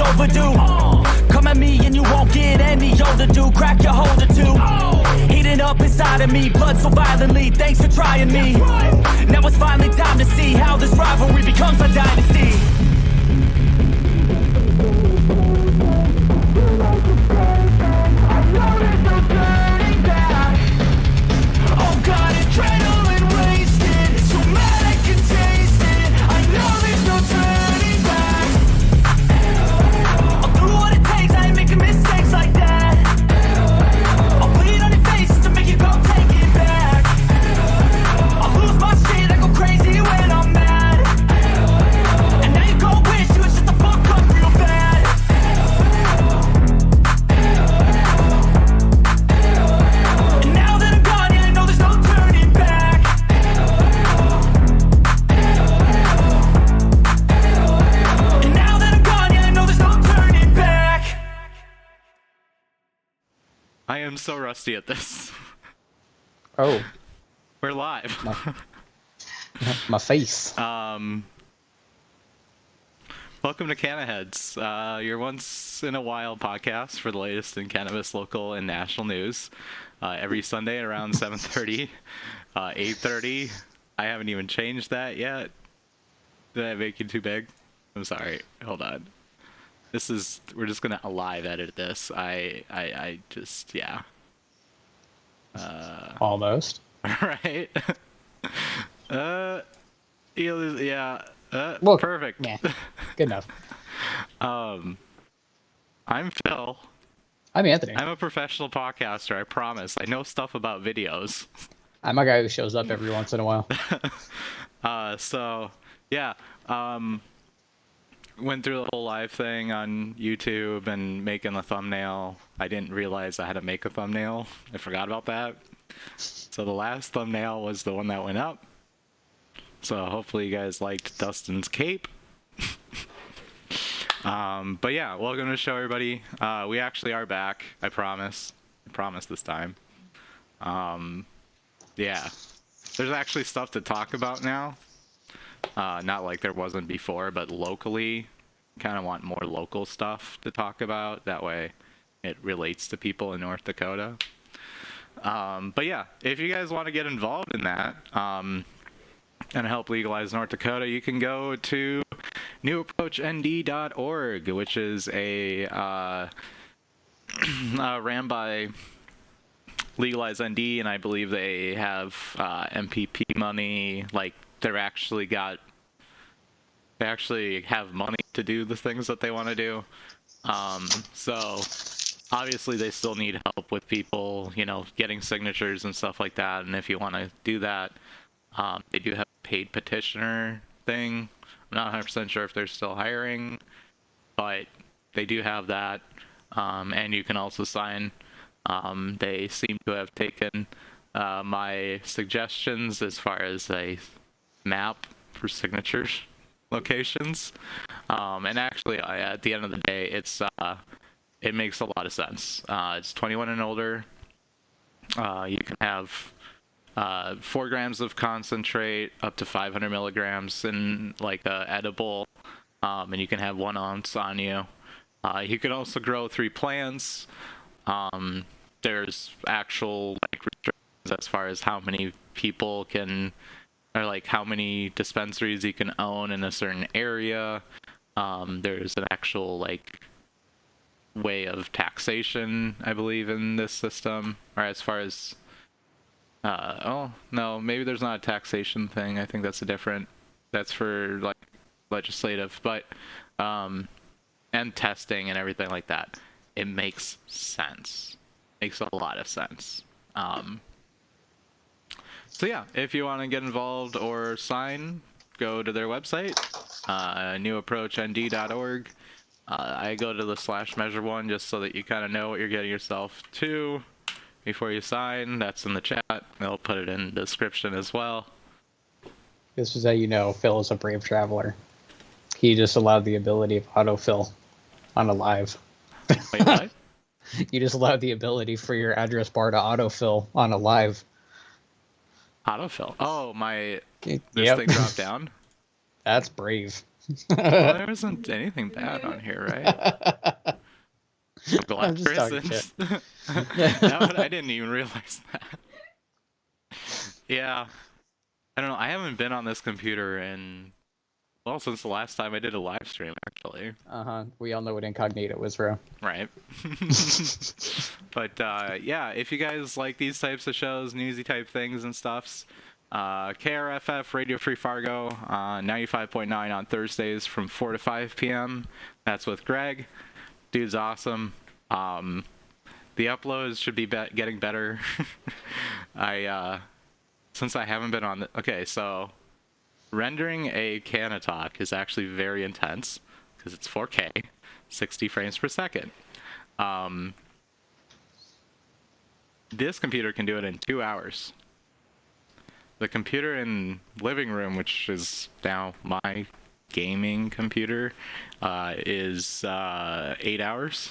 overdue. Come at me and you won't get any older, dude. Crack your holder too. Heating up inside of me, blood so violently. Thanks for trying me. Now it's finally time to see how this rivalry becomes a dynasty. Oh God, adrenaline wasted. So mad I can taste it. I know there's no turning back. I'll do what it takes, I ain't making mistakes like that. I'll bleed on your face just to make you go take it back. I'll lose my shit, I go crazy when I'm mad. And now you go wish you would shut the fuck up real bad. And now that I'm gone, yeah, I know there's no turning back. And now that I'm gone, yeah, I know there's no turning back. I am so rusty at this. Oh, We're live. my face. Welcome to Cannaheads, your once in a while podcast for the latest in cannabis, local, and national news. Every Sunday at around 7:30, 8:30. I haven't even changed that yet. Did I make it too big? I'm sorry. Hold on. We're just gonna live edit this. I just, yeah. Almost. Right? Yeah. Well, Perfect. Yeah, good enough. I'm Phil. I'm Anthony. I'm a professional podcaster, I promise. I know stuff about videos. I'm a guy who shows up every once in a while. So, yeah. Went through the whole live thing on YouTube and making the thumbnail. I didn't realize I had to make a thumbnail. I forgot about that. So the last thumbnail was the one that went up. So hopefully you guys liked Dustin's cape. But yeah, welcome to the show, everybody. We actually are back. I promise. I promise this time. Yeah. There's actually stuff to talk about now. Not like there wasn't before, but locally. Kind of want more local stuff to talk about. That way it relates to people in North Dakota. But yeah, if you guys want to get involved in that, and help legalize North Dakota, you can go to newapproachnd.org, which is a ran by Legalize ND, and I believe they have MPP money. Like they actually have money to do the things that they want to do. So obviously they still need help with people, getting signatures and stuff like that. And if you want to do that, they do have a paid petitioner thing. I'm not 100% sure if they're still hiring, but they do have that. And you can also sign. They seem to have taken my suggestions as far as a map for signatures locations. And actually, at the end of the day, it makes a lot of sense. It's 21 and older. You can have 4 grams of concentrate up to 500 milligrams in like a edible, and you can have 1 ounce on you. You can also grow 3 plants. There's actual like restrictions as far as how many people can, or like how many dispensaries you can own in a certain area. There's an actual like way of taxation, I believe, in this system, or as far as oh no, maybe there's not a taxation thing. I think that's that's for like legislative, but and testing and everything like that. It makes sense. Makes a lot of sense. So yeah, if you want to get involved or sign, go to their website, newapproachnd.org. I go to the /measure one just so that you kind of know what you're getting yourself to before you sign. That's in the chat. They'll put it in the description as well. This is how you know Phil is a brave traveler. He just allowed the ability of autofill on a live. Wait, what? You just allowed the ability for your address bar to autofill on a live. Autofill? Oh, this Yep. thing dropped down? That's brave. Well, there isn't anything bad on here, right? I'm just talking shit. I didn't even realize that. Yeah. I don't know. I haven't been on this computer since the last time I did a live stream, actually. We all know what incognito was, bro. Right. But yeah, if you guys like these types of shows, newsy type things and stuffs, KRFF Radio Free Fargo, 95.9 on Thursdays from 4 to 5 p.m. That's with Greg. Dude's awesome. The uploads should be getting better. Since I haven't been on okay, so rendering a Canna-Talk is actually very intense because it's 4K, 60 frames per second. This computer can do it in 2 hours. The computer in living room, which is now my gaming computer, is 8 hours.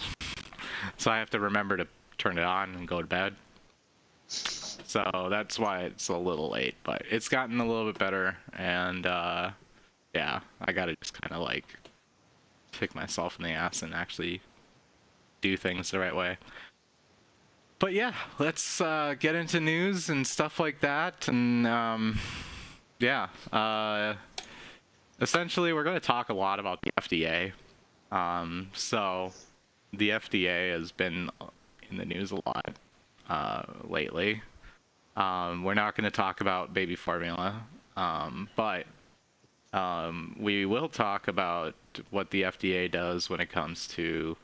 So I have to remember to turn it on and go to bed. So that's why it's a little late, but it's gotten a little bit better, and yeah, I gotta just kind of like kick myself in the ass and actually do things the right way. But yeah, let's get into news and stuff like that, and yeah, essentially we're going to talk a lot about the FDA. So the FDA has been in the news a lot lately. We're not going to talk about baby formula, but we will talk about what the FDA does when it comes to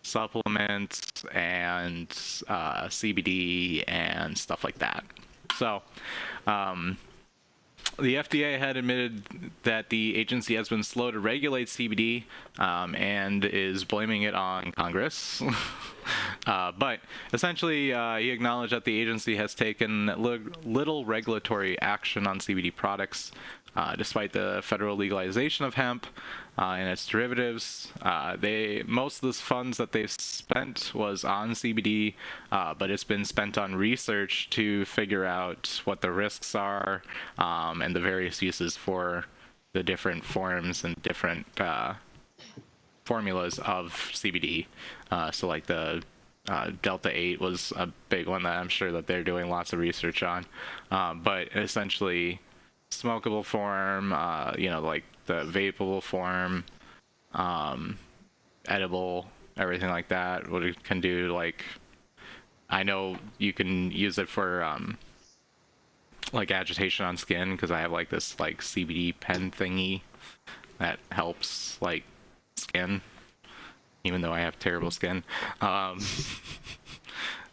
supplements and CBD and stuff like that. So the FDA had admitted that the agency has been slow to regulate CBD and is blaming it on Congress. But essentially, he acknowledged that the agency has taken little regulatory action on CBD products, despite the federal legalization of hemp and its derivatives. Most of the funds that they've spent was on CBD, but it's been spent on research to figure out what the risks are and the various uses for the different forms and different formulas of CBD. So like the Delta 8 was a big one that I'm sure that they're doing lots of research on. But essentially, smokable form, like the vapable form, edible, everything like that. What it can do, like, I know you can use it for like agitation on skin, because I have like this like CBD pen thingy that helps like skin, even though I have terrible skin. But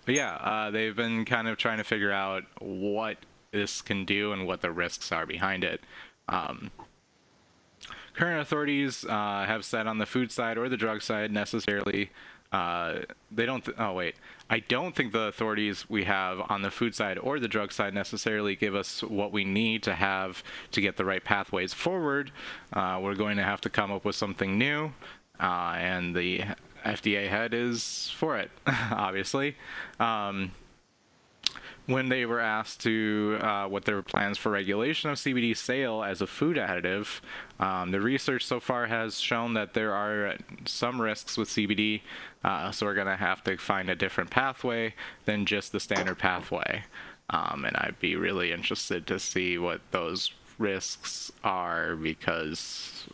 yeah, they've been kind of trying to figure out what this can do and what the risks are behind it. Current authorities have said on the food side or the drug side necessarily, they don't, I don't think the authorities we have on the food side or the drug side necessarily give us what we need to have to get the right pathways forward. We're going to have to come up with something new, and the FDA head is for it, obviously. When they were asked to what their plans for regulation of CBD sale as a food additive, the research so far has shown that there are some risks with CBD, so we're going to have to find a different pathway than just the standard pathway. And I'd be really interested to see what those risks are, because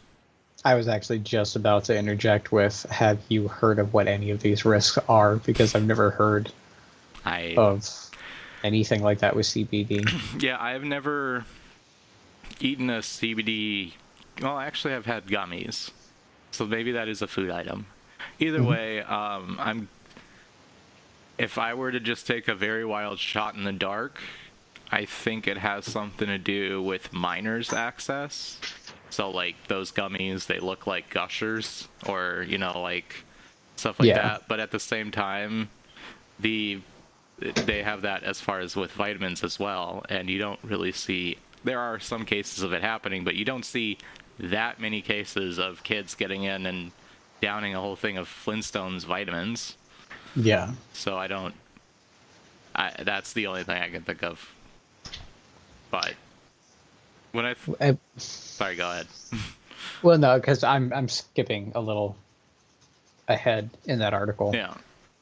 I was actually just about to interject with, have you heard of what any of these risks are? Because I've never heard of anything like that with CBD. Yeah, I've never eaten a CBD. Well, actually, I've had gummies, so maybe that is a food item. Either way, if I were to just take a very wild shot in the dark, I think it has something to do with minors' access. So, like, those gummies, they look like gushers, or, like, stuff like that. But at the same time, they have that as far as with vitamins as well, and you don't really see, there are some cases of it happening, but you don't see that many cases of kids getting in and downing a whole thing of Flintstones vitamins. Yeah. So that's the only thing I can think of. But when sorry, go ahead. Well, no, because I'm skipping a little ahead in that article. Yeah.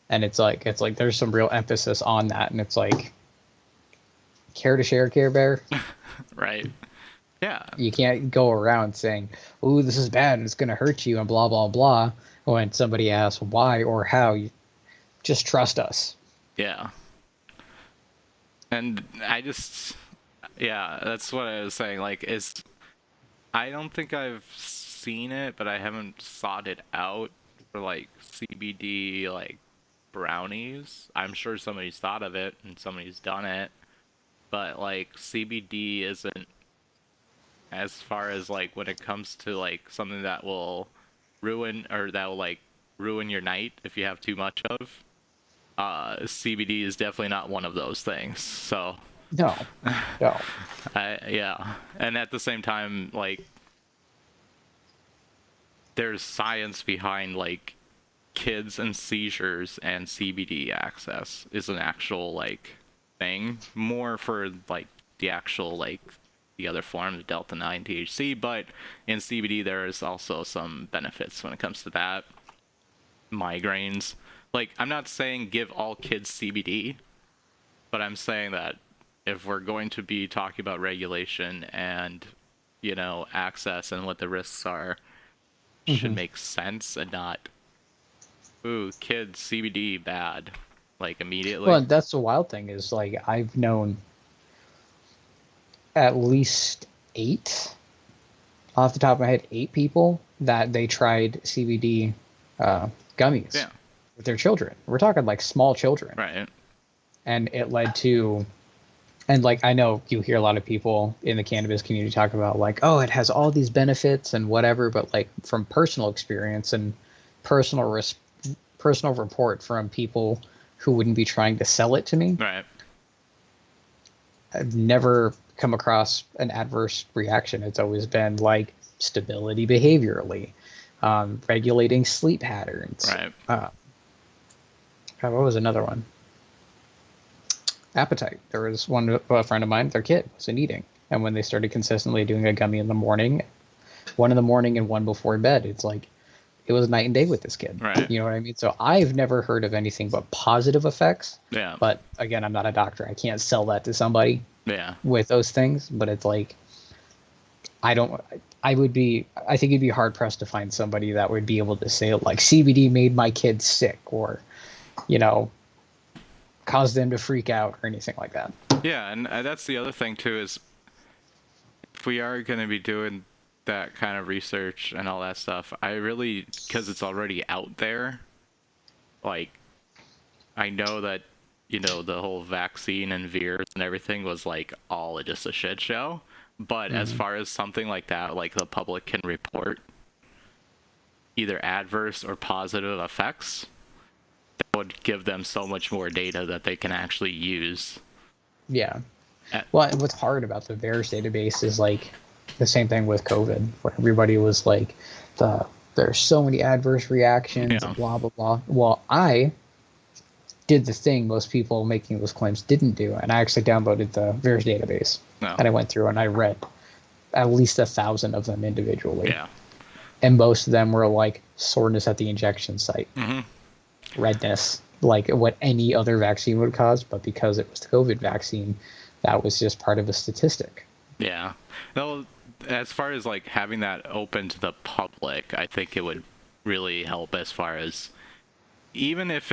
And it's like there's some real emphasis on that, and it's like, care to share, Care Bear? Right. Yeah. You can't go around saying, "Ooh, this is bad and it's gonna hurt you," and blah blah blah. When somebody asks why or how, you just trust us. Yeah. And yeah, that's what I was saying. Like, I don't think I've seen it, but I haven't sought it out for like CBD like brownies. I'm sure somebody's thought of it and somebody's done it, but like CBD isn't, as far as like when it comes to like something that will ruin your night if you have too much of. CBD is definitely not one of those things. So No. yeah, and at the same time, like, there's science behind like kids and seizures, and CBD access is an actual like thing, more for like the actual like the other form, the delta 9 THC, but in CBD there is also some benefits when it comes to that. Migraines, like, I'm not saying give all kids CBD, but I'm saying that if we're going to be talking about regulation and, you know, access and what the risks are, should make sense, and not, ooh, kids, CBD, bad, like, immediately. Well, that's the wild thing is, like, I've known at least 8, off the top of my head, 8 people that they tried CBD gummies with their children. We're talking like small children. Right. And it led to, and like, I know you hear a lot of people in the cannabis community talk about like, oh, it has all these benefits and whatever, but like from personal experience and personal report from people who wouldn't be trying to sell it to me. Right. I've never come across an adverse reaction. It's always been like stability behaviorally, regulating sleep patterns. Right. What was another one? Appetite. There was a friend of mine, their kid wasn't eating. And when they started consistently doing a gummy in the morning, one in the morning and one before bed, it's like, it was night and day with this kid. Right. You know what I mean? So I've never heard of anything but positive effects. Yeah. But again, I'm not a doctor. I can't sell that to somebody. Yeah. With those things. But it's like, I think it'd be hard pressed to find somebody that would be able to say like CBD made my kid sick, or, you know, caused them to freak out or anything like that. Yeah, and that's the other thing too, is if we are going to be doing that kind of research and all that stuff, I really, because it's already out there, like, I know that, you know, the whole vaccine and VIRS and everything was like all just a shit show, but as far as something like that, like the public can report either adverse or positive effects, that would give them so much more data that they can actually use. Yeah. Well, what's hard about the VAERS database is like the same thing with COVID, where everybody was like, there's so many adverse reactions, and blah, blah, blah. Well, I did the thing most people making those claims didn't do, and I actually downloaded the VAERS database. And I went through and I read at least 1,000 of them individually. Yeah. And most of them were like soreness at the injection site, redness, like what any other vaccine would cause, but because it was the COVID vaccine, that was just part of a statistic. Yeah. Well, as far as like having that open to the public, I think it would really help, as far as even if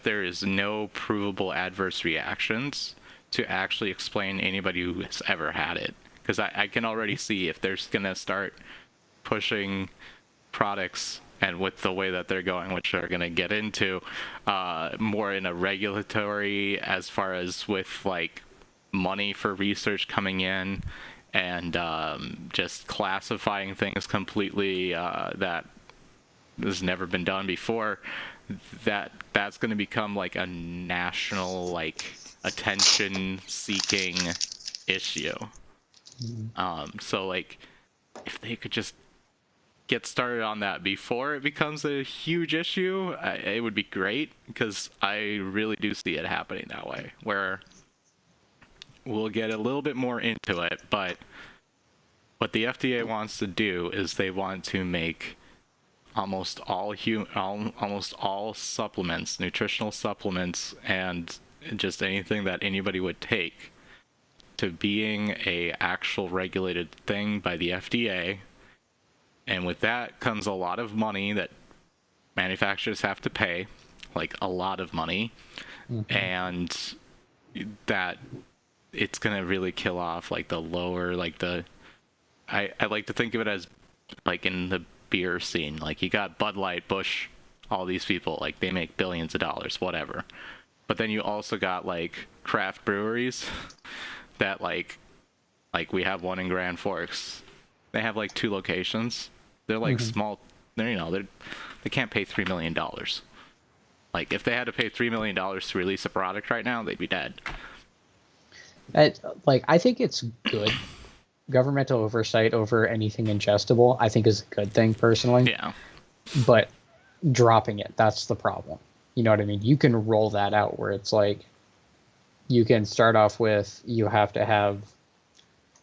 there is no provable adverse reactions, to actually explain anybody who has ever had it. Because I can already see if they're going to start pushing products, and with the way that they're going, which they're going to get into, more in a regulatory, as far as with like money for research coming in, and just classifying things completely that has never been done before, that's going to become like a national, like, attention seeking issue. So like, if they could just get started on that before it becomes a huge issue, it would be great, because I really do see it happening that way, where we'll get a little bit more into it, but what the FDA wants to do is they want to make almost all supplements, nutritional supplements, and just anything that anybody would take to being a actual regulated thing by the FDA. And with that comes a lot of money that manufacturers have to pay, like a lot of money, and that it's gonna really kill off like the lower, like the I like to think of it as like in the beer scene, like you got Bud Light, Busch, all these people, like they make billions of dollars, whatever. But then you also got like craft breweries that like we have one in Grand Forks. They have like 2 locations. They're like small. They can't pay $3 million. Like if they had to pay $3 million to release a product right now, they'd be dead. I think it's good. Governmental oversight over anything ingestible, I think, is a good thing personally. Yeah. But dropping it, that's the problem. You know what I mean? You can roll that out where it's like, you can start off with, you have to have,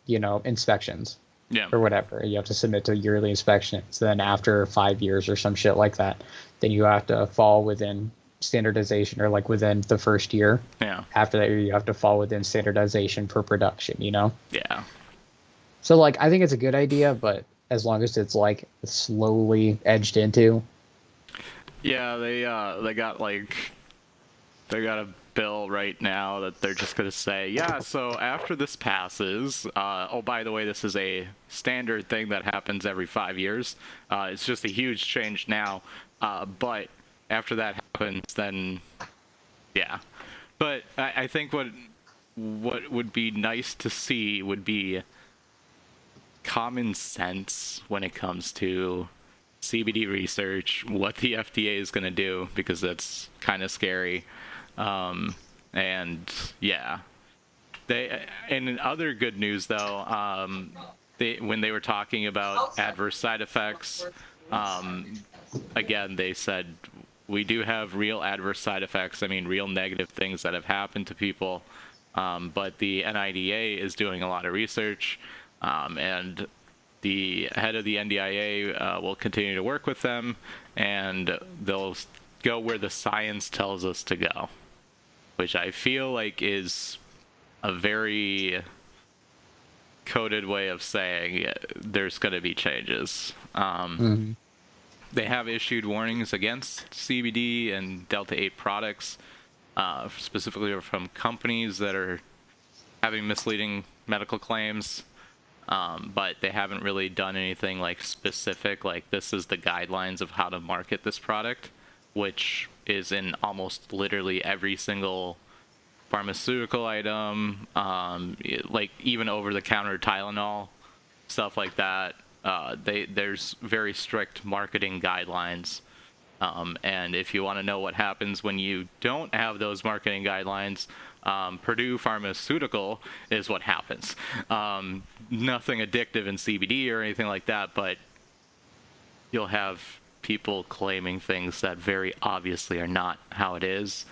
inspections. Yeah. Or whatever. You have to submit to yearly inspections. Then after 5 years or some shit like that, then you have to fall within standardization, or like within the first year. Yeah. After that, you have to fall within standardization for production, Yeah. So like, I think it's a good idea, but as long as it's like slowly edged into. Yeah, they got a bill right now that they're just gonna say, yeah, so after this passes, oh, by the way, this is a standard thing that happens every 5 years. It's just a huge change now, but after that happens, then yeah. But I think what would be nice to see would be common sense when it comes to CBD research, what the FDA is going to do, because that's kind of scary. And yeah, and in other good news though, when they were talking about adverse side effects, again, they said we do have real adverse side effects. I mean, real negative things that have happened to people. But the NIDA is doing a lot of research, and the head of the NDIA will continue to work with them, and they'll go where the science tells us to go, which I feel like is a very coded way of saying there's going to be changes. They have issued warnings against CBD and Delta-8 products, specifically from companies that are having misleading medical claims, but they haven't really done anything like specific, like this is the guidelines of how to market this product, which is in almost literally every single pharmaceutical item, like even over-the-counter Tylenol, stuff like that. There's very strict marketing guidelines, and if you want to know what happens when you don't have those marketing guidelines, Purdue Pharmaceutical is what happens. Nothing addictive in CBD or anything like that, but you'll have people claiming things that very obviously are not how it is,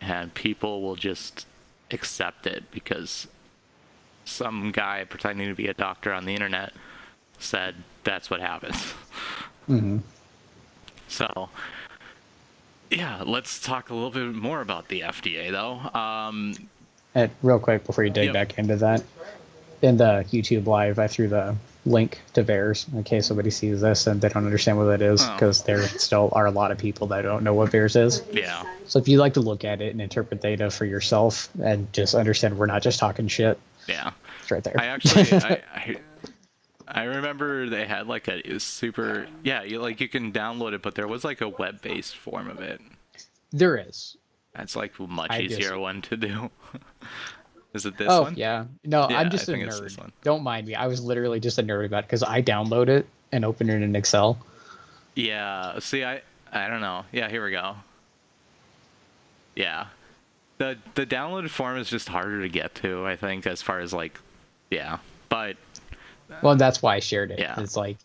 and people will just accept it because some guy pretending to be a doctor on the internet said that's what happens. So yeah, let's talk a little bit more about the FDA though. And real quick before you dig back into that, in the YouTube live, I threw the link to VAERS in case somebody sees this and they don't understand what that is, because there still are a lot of people that don't know what VAERS is. Yeah. So if you like to look at it and interpret data for yourself and just understand we're not just talking shit, yeah, it's right there. I actually I remember they had like a super, you can download it, but there was like a web-based form of it. There is. That's like much easier one to do. Is it this Oh, one? yeah. No, Yeah, I'm just a I think it's this nerd. one. Don't mind me. I was literally just a nerd about it because I download it and open it in Excel. Yeah. See, I don't know. Yeah, here we go. Yeah. The downloaded form is just harder to get to, I think, as far as like, yeah. But well, that's why I shared it. Yeah. It's like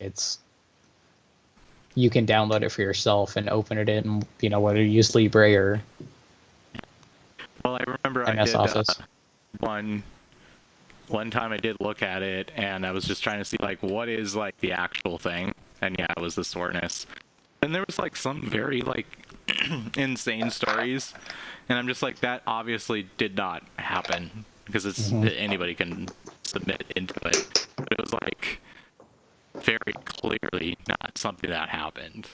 you can download it for yourself and open it in, whether you use Libre or well, I remember MS I did Office. one one time I did look at it, and I was just trying to see like what is like the actual thing, and yeah, it was the soreness. And there was like some very like insane stories, and I'm just like, that obviously did not happen because it's anybody can submit into it, but it was like very clearly not something that happened.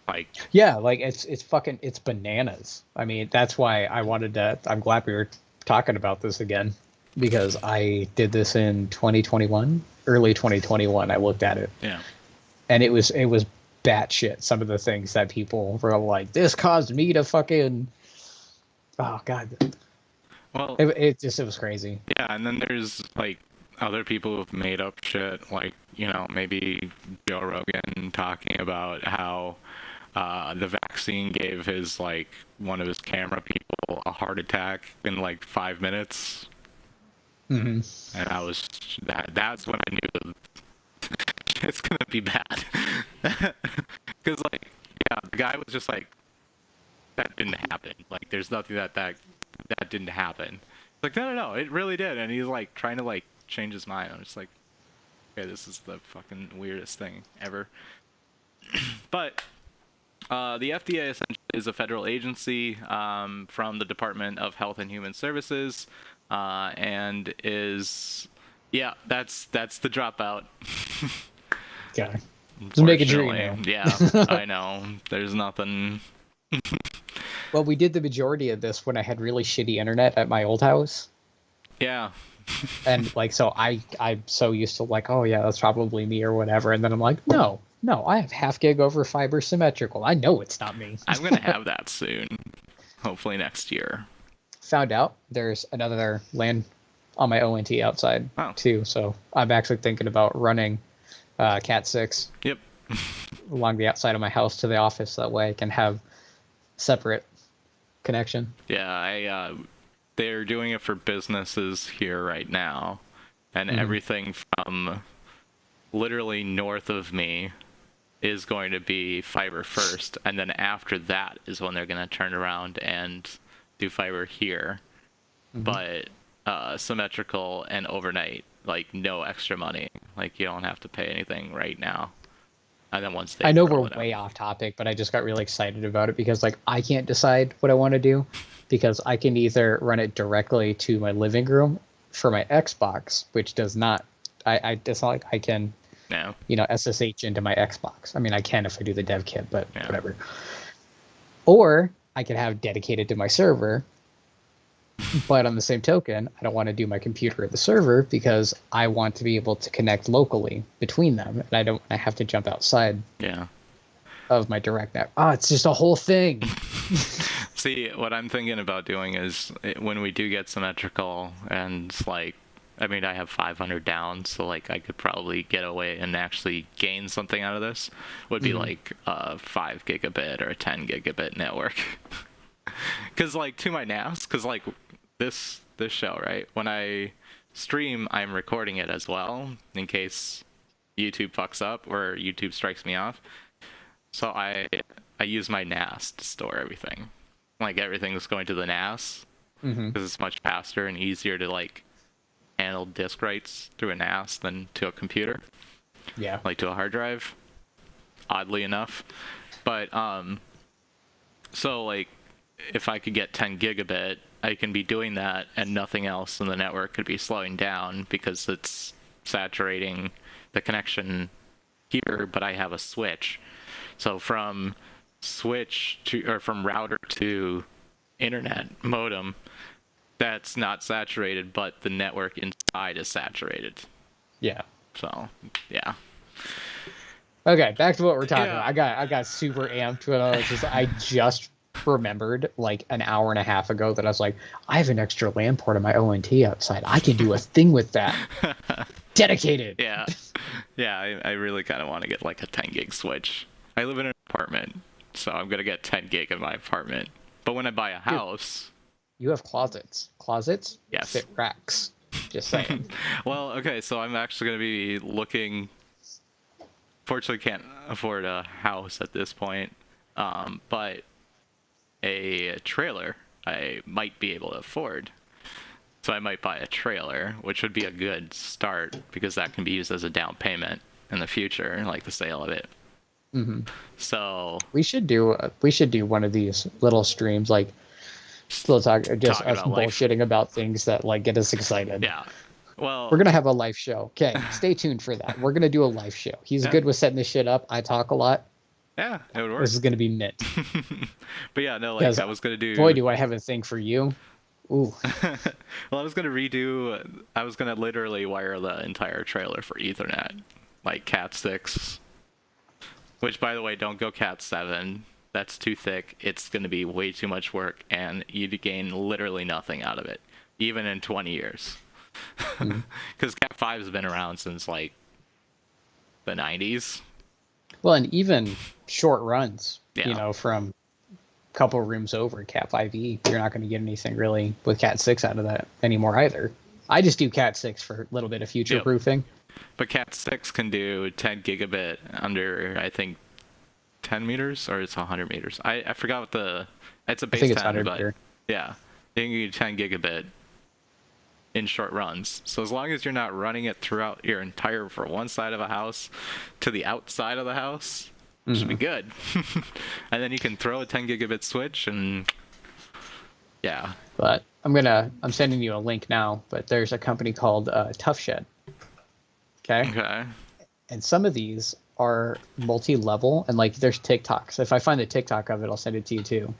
Like, Yeah, like it's bananas. I mean, that's why I wanted to. I'm glad we were talking about this again, because I did this in 2021, early 2021. I looked at it, yeah, and it was batshit. Some of the things that people were like, "This caused me to fucking." Oh god. well, It was crazy. yeah, and then there's like other people who've made up shit, like, you know, maybe Joe Rogan talking about how the vaccine gave his like one of his camera people a heart attack in like 5 minutes, and I was that's when I knew it's gonna be bad, because like, yeah, the guy was just like, that didn't happen, like there's nothing that didn't happen. Like, no, it really did. And he's like trying to like change his mind. I'm just like, okay, this is the fucking weirdest thing ever. But the FDA essentially is a federal agency from the Department of Health and Human Services, and is, yeah, that's the dropout. Yeah, just making sure you know. Yeah, I know. There's nothing. Well, we did the majority of this when I had really shitty internet at my old house. Yeah. And like, so I'm so used to like, oh yeah, that's probably me or whatever. And then I'm like, no, I have half gig over fiber symmetrical. I know it's not me. I'm gonna have that soon. Hopefully next year. Found out there's another LAN on my ONT outside too. So I'm actually thinking about running Cat 6. Yep. Along the outside of my house to the office. That way I can have separate connection. Yeah, they're doing it for businesses here right now, and everything from literally north of me is going to be fiber first, and then after that is when they're going to turn around and do fiber here. But symmetrical and overnight, like no extra money, like you don't have to pay anything right now. And then once they I know we're way off topic, but I just got really excited about it because like I can't decide what I want to do, because I can either run it directly to my living room for my Xbox, which does not, it's not like I can, you know, SSH into my Xbox. I mean, I can if I do the dev kit, but whatever. Or I could have dedicated to my server, but on the same token, I don't want to do my computer at the server because I want to be able to connect locally between them, and I don't want to have to jump outside of my direct net. Oh, it's just a whole thing. See, what I'm thinking about doing is when we do get symmetrical, and like, I mean, I have 500 down, so like I could probably get away and actually gain something out of this. Would be like a 5 gigabit or a 10 gigabit network. Because like to my NAS, because like this show, right? When I stream, I'm recording it as well in case YouTube fucks up or YouTube strikes me off. So I use my NAS to store everything. Like everything's going to the NAS because it's much faster and easier to like handle disk writes through a NAS than to a computer. Yeah. Like to a hard drive. Oddly enough, but so like, if I could get 10 gigabit, I can be doing that and nothing else in the network could be slowing down because it's saturating the connection here, but I have a switch. So from from router to internet modem, that's not saturated, but the network inside is saturated. Yeah. So, yeah. Okay, back to what we're talking about. I got super amped when I just remembered like an hour and a half ago that I was like, I have an extra LAN port on my ONT outside. I can do a thing with that. Dedicated. Yeah. Yeah, I really kind of want to get like a 10 gig switch. I live in an apartment, so I'm going to get 10 gig in my apartment. But when I buy a house... You have closets. Closets? Yes. Fit racks. Just saying. Well, okay, so I'm actually going to be looking... Fortunately, can't afford a house at this point, but a trailer I might be able to afford. So I might buy a trailer, which would be a good start because that can be used as a down payment in the future, like the sale of it. Mm-hmm. So we should do one of these little streams, like still just talking us about life. bullshitting about things that like get us excited. Yeah. Well, We're gonna have a live show. Okay, stay tuned for that. We're gonna do a live show. He's good with setting this shit up. I talk a lot. Yeah, it would work. This is gonna be mint. But yeah, no, like I was gonna do. Boy, do I have a thing for you. Ooh. Well, I was gonna literally wire the entire trailer for Ethernet, like Cat 6. Which, by the way, don't go Cat 7. That's too thick. It's gonna be way too much work, and you'd gain literally nothing out of it, even in 20 years. Because Cat 5 has been around since like the 90s. Well, and even short runs, Yeah. you know, from a couple rooms over Cat 5e, you're not going to get anything really with Cat 6 out of that anymore either. I just do Cat 6 for a little bit of future proofing. But Cat 6 can do 10 gigabit under, I think, 10 meters, or it's 100 meters. I forgot what it's a base 10, 100 but meter. yeah, you can do 10 gigabit in short runs. So as long as you're not running it throughout your entire, from one side of a house to the outside of the house, it should be good. And then you can throw a 10 gigabit switch and yeah. But I'm sending you a link now, but there's a company called Tough Shed. Okay. And some of these are multi-level, and like there's TikToks. If I find the TikTok of it, I'll send it to you too.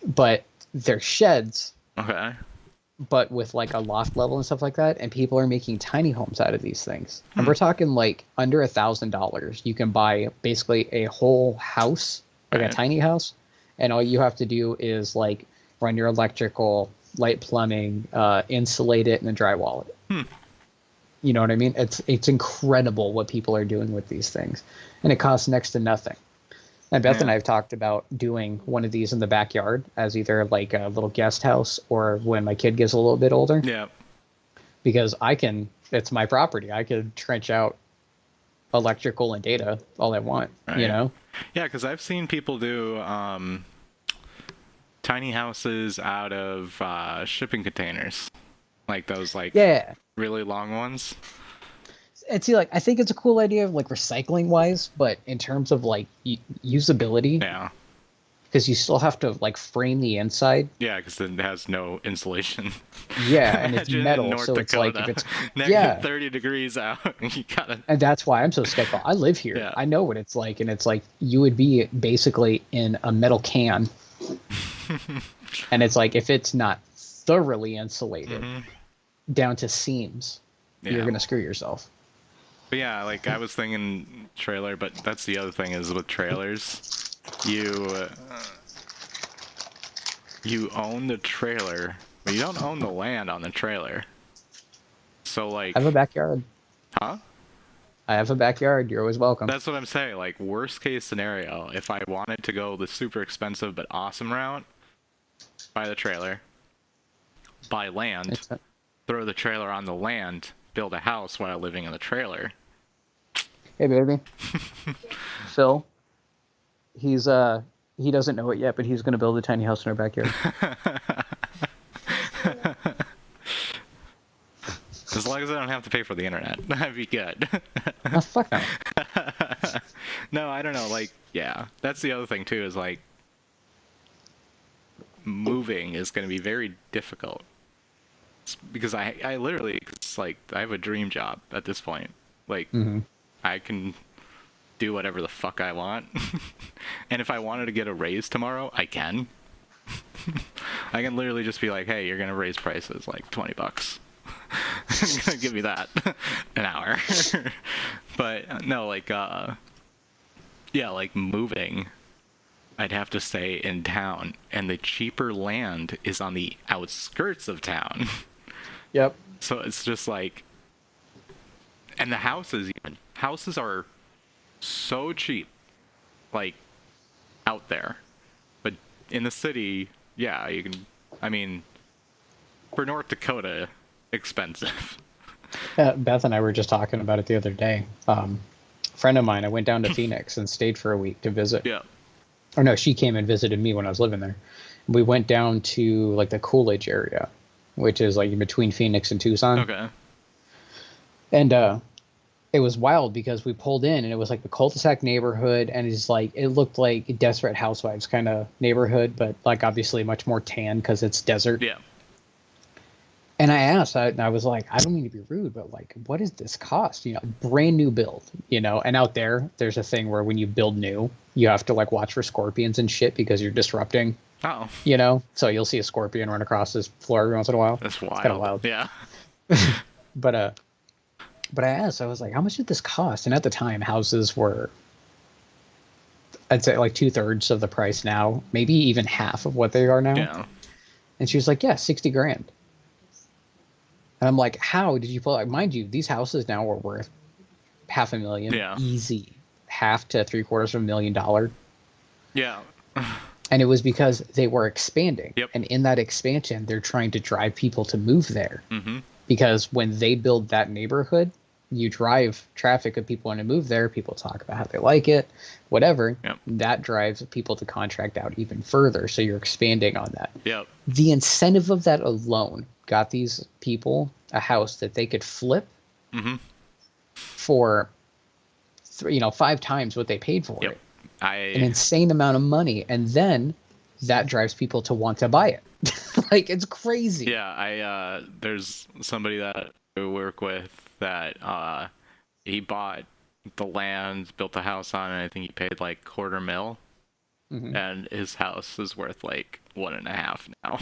But they're sheds. Okay. But with like a loft level and stuff like that, and people are making tiny homes out of these things. And we're talking like under $1,000. You can buy basically a whole house, like a tiny house, and all you have to do is like run your electrical, light plumbing, insulate it, and then drywall it. You know what I mean? It's incredible what people are doing with these things, and it costs next to nothing. And Beth and I have talked about doing one of these in the backyard as either like a little guest house or when my kid gets a little bit older. Yeah. Because it's my property. I could trench out electrical and data all I want, you know? Yeah, because I've seen people do tiny houses out of shipping containers. Like those really long ones. And see, like, I think it's a cool idea, like recycling wise, but in terms of like usability, because you still have to like frame the inside. Yeah, because it has no insulation. Yeah, and it's metal, so it's like if it's negative 30 degrees out, you gotta. And that's why I'm so skeptical. I live here. Yeah. I know what it's like, and it's like you would be basically in a metal can, and it's like if it's not thoroughly insulated down to seams, you're gonna screw yourself. But yeah, like I was thinking trailer, but that's the other thing is with trailers, you own the trailer, but you don't own the land on the trailer. So like, I have a backyard. Huh? I have a backyard. You're always welcome. That's what I'm saying. Like worst case scenario, if I wanted to go the super expensive but awesome route, buy the trailer, buy land, throw the trailer on the land, build a house while living in the trailer. Hey baby. Phil. He doesn't know it yet, but he's gonna build a tiny house in our backyard. As long as I don't have to pay for the internet, that'd be good. Oh, fuck no. No, I don't know, like, yeah. That's the other thing too, is like moving is gonna be very difficult. Because I literally, it's like, I have a dream job at this point. Like, I can do whatever the fuck I want. And if I wanted to get a raise tomorrow, I can. I can literally just be like, hey, you're going to raise prices like $20. You're going to give me that an hour. But no, like, yeah, like moving, I'd have to stay in town. And the cheaper land is on the outskirts of town. Yep. So it's just like, and the houses are so cheap, like out there, but in the city, yeah, you can. I mean, for North Dakota, expensive. Beth and I were just talking about it the other day. A friend of mine, I went down to Phoenix and stayed for a week to visit. Yeah. Or no, she came and visited me when I was living there. We went down to like the Coolidge area, which is like in between Phoenix and Tucson. Okay. And it was wild because we pulled in and it was like the cul-de-sac neighborhood, and it's like it looked like a Desperate Housewives kind of neighborhood, but like obviously much more tan because it's desert. Yeah. And I asked, I was like, I don't mean to be rude, but like, what does this cost? You know, brand new build, you know, and out there's a thing where when you build new, you have to like watch for scorpions and shit because you're disrupting, Oh. you know? So you'll see a scorpion run across this floor every once in a while. That's wild. It's kind of wild. Yeah. But I asked, I was like, how much did this cost? And at the time, houses were, I'd say like 2/3 of the price now, maybe even half of what they are now. Yeah. And she was like, yeah, 60 grand. And I'm like, how did you pull it? Mind you, these houses now are worth $500,000. Yeah. Easy. $500,000 to $750,000. Yeah. And it was because they were expanding. Yep. And in that expansion, they're trying to drive people to move there. Mm-hmm. Because when they build that neighborhood, you drive traffic of people want to move there. People talk about how they like it, whatever. Yep. That drives people to contract out even further. So you're expanding on that. Yep. The incentive of that alone got these people a house that they could flip Mm-hmm. for 5 times what they paid for Yep. it. An I insane amount of money, and then that drives people to want to buy it. Like, it's crazy. Yeah, there's somebody that I work with that he bought the land, built the house on, and I think he paid like $250,000, Mhm. and his house is worth like 1.5 now.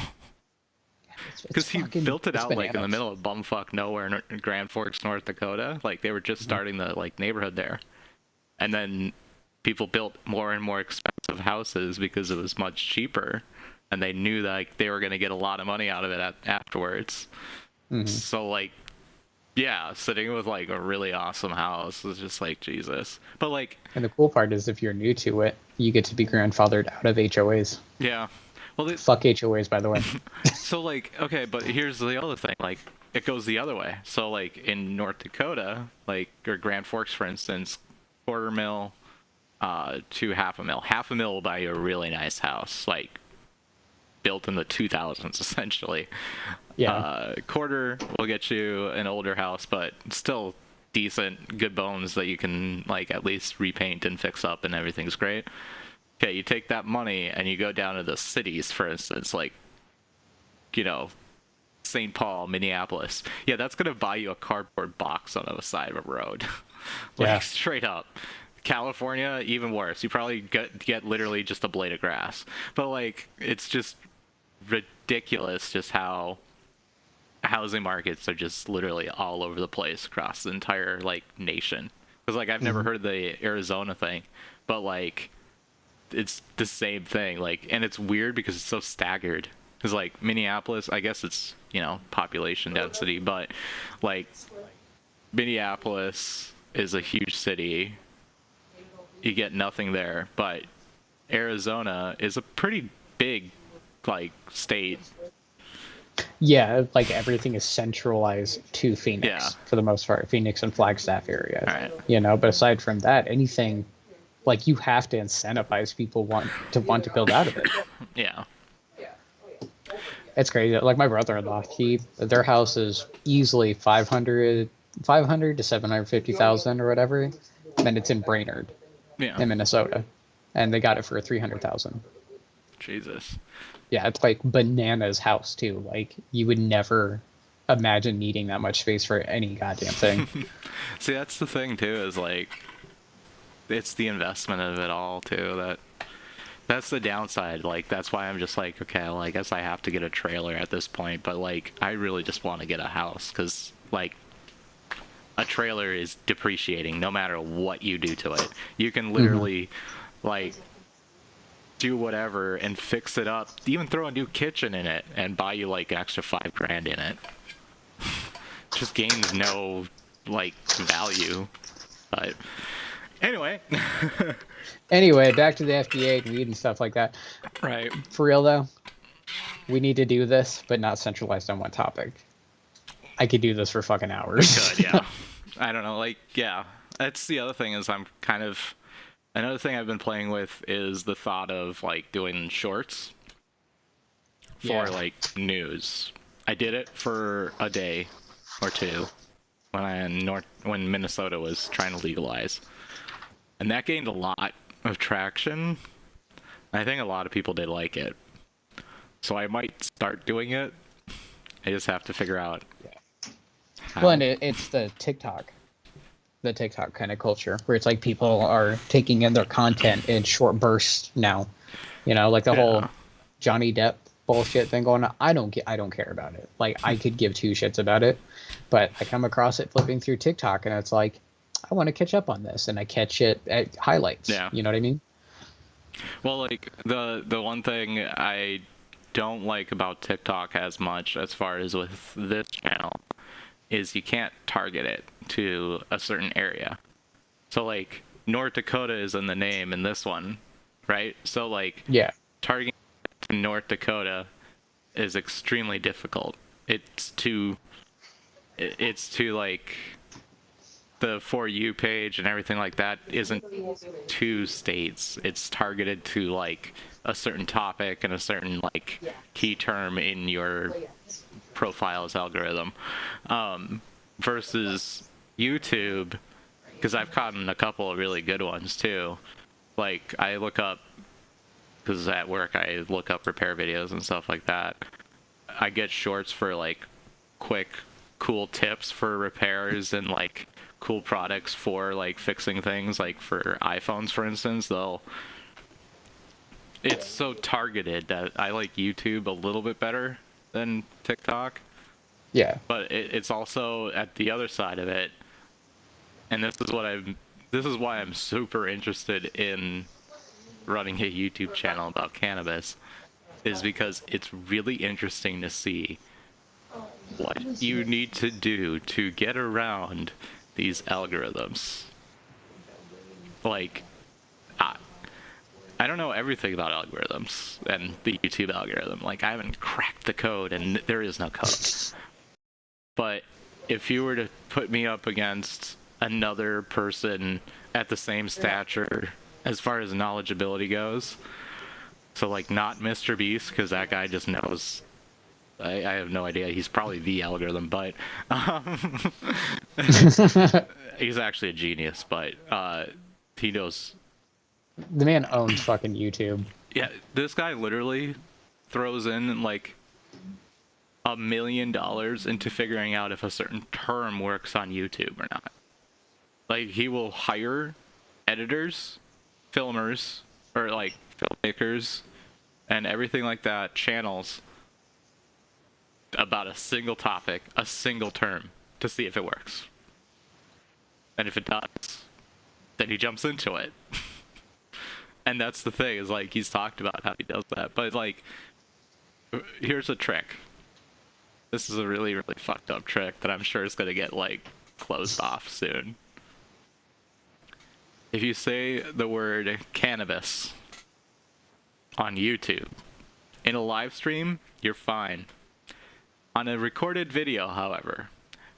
It's Because he fucking- built it it's out like in the bananas. middle of bumfuck nowhere in Grand Forks, North Dakota. Like they were just starting the like neighborhood there, and then people built more and more expensive houses because it was much cheaper, and they knew that like, they were going to get a lot of money out of it afterwards. Mhm. So like, yeah, sitting with like a really awesome house is just like Jesus. But like, And the cool part is if you're new to it, you get to be grandfathered out of HOAs. yeah. Well, Fuck HOAs, by the way. so like, okay, but here's the other thing. Like, it goes the other way. So like in North Dakota, like or Grand Forks, for instance, $250,000 to $500,000. $500,000 will buy you a really nice house, like built in the 2000s, essentially. Yeah. Quarter will get you an older house, but still decent, good bones that you can like at least repaint and fix up, and everything's great. Okay, you take that money and you go down to the cities, for instance, like, St. Paul, Minneapolis. Yeah, that's gonna buy you a cardboard box on the side of a road. Like, Yeah. straight up. California, even worse. You probably get literally just a blade of grass. But like, it's just ridiculous just how housing markets are just literally all over the place across the entire like nation. Because like I've never heard of the Arizona thing, but like it's the same thing. Like, and it's weird because it's so staggered. Because like Minneapolis, I guess it's population density, but like Minneapolis is a huge city. You get nothing there, but Arizona is a pretty big like state. Yeah, like everything is centralized to Phoenix Yeah. for the most part, Phoenix and Flagstaff area. Right. But aside from that, anything, like you have to incentivize people want to build out of it. Yeah. It's crazy. Like my brother-in-law, their house is easily 500 to 750,000 or whatever, and it's in Brainerd, Yeah. in Minnesota, and they got it for 300,000. Jesus. Yeah, it's like bananas house too. Like you would never imagine needing that much space for any goddamn thing. See, that's the thing too, is like it's the investment of it all too. That's the downside. Like that's why I'm just like, okay, well, I guess I have to get a trailer at this point, but like I really just want to get a house, because like a trailer is depreciating no matter what you do to it. You can literally like do whatever and fix it up, even throw a new kitchen in it and buy you like an extra $5,000 in it. Just gains no like value. But anyway. Anyway, back to the FDA and weed and stuff like that. Right. For real though, we need to do this, but not centralized on one topic. I could do this for fucking hours. Good, yeah. I don't know, like, yeah. That's the other thing, is another thing I've been playing with is the thought of like doing shorts for Yeah. like news. I did it for a day or two when Minnesota was trying to legalize, and that gained a lot of traction. I think a lot of people did like it, so I might start doing it. I just have to figure out. How. Well, and it's the TikTok kind of culture where it's like people are taking in their content in short bursts now. You know, like the whole Johnny Depp bullshit thing going on. I don't care about it. Like, I could give two shits about it, but I come across it flipping through TikTok, and it's like, I want to catch up on this, and I catch it at highlights. Yeah. You know what I mean? Well, like the one thing I don't like about TikTok as much as far as with this channel is you can't target it to a certain area. So like North Dakota is in the name in this one, right? So like targeting to North Dakota is extremely difficult. It's to like the For You page and everything like that isn't to states. It's targeted to like a certain topic and a certain like key term in your profile's algorithm, versus YouTube, because I've caught in a couple of really good ones too. Like I look up, because at work I look up repair videos and stuff like that. I get shorts for like quick, cool tips for repairs and like cool products for like fixing things, like for iPhones, for instance. It's so targeted that I like YouTube a little bit better than TikTok. Yeah. But it's also at the other side of it, and this is why I'm super interested in running a YouTube channel about cannabis, is because it's really interesting to see what you need to do to get around these algorithms. Like, I don't know everything about algorithms and the YouTube algorithm. Like, I haven't cracked the code, and there is no code. But if you were to put me up against another person at the same stature as far as knowledgeability goes, so like not Mr. Beast, because that guy just knows. I have no idea. He's probably the algorithm, but he's actually a genius. But he knows. The man owns fucking YouTube. Yeah, this guy literally throws in like $1 million into figuring out if a certain term works on YouTube or not. Like, he will hire editors, filmers, or like filmmakers, and everything like that, channels, about a single topic, a single term, to see if it works. And if it does, then he jumps into it. And that's the thing, is like, he's talked about how he does that. But like, here's a trick. This is a really, really fucked up trick that I'm sure is gonna get like closed off soon. If you say the word cannabis on YouTube, in a live stream, you're fine. On a recorded video, however,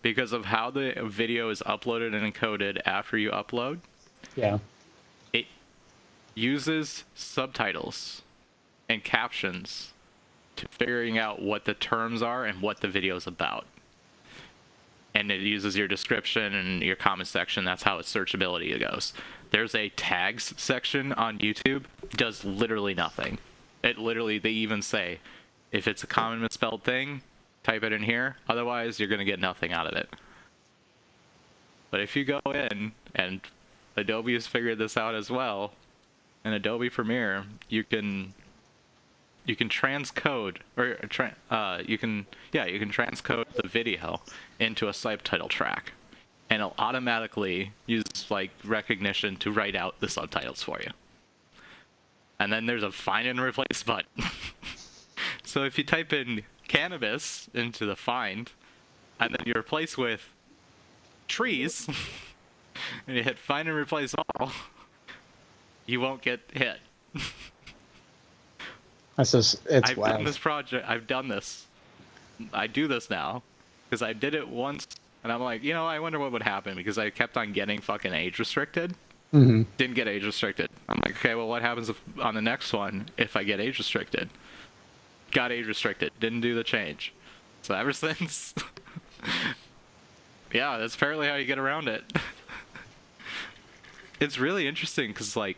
because of how the video is uploaded and encoded after you upload, it uses subtitles and captions to figuring out what the terms are and what the video is about. And it uses your description and your comment section. That's how its searchability goes. There's a tags section on YouTube. Does literally nothing. They even say, if it's a common misspelled thing, type it in here. Otherwise, you're going to get nothing out of it. But if you go in, and Adobe has figured this out as well, in Adobe Premiere, you can transcode, or you can transcode the video into a subtitle track, and it'll automatically use like recognition to write out the subtitles for you. And then there's a find and replace button. So if you type in cannabis into the find, and then you replace with trees, and you hit find and replace all, you won't get hit. I've done this project. I've done this. I do this now because I did it once, and I'm like, I wonder what would happen, because I kept on getting fucking age restricted. Mm-hmm. Didn't get age restricted. I'm like, okay, well, what happens on the next one if I get age restricted? Got age restricted. Didn't do the change. So ever since, yeah, that's apparently how you get around it. It's really interesting because, like,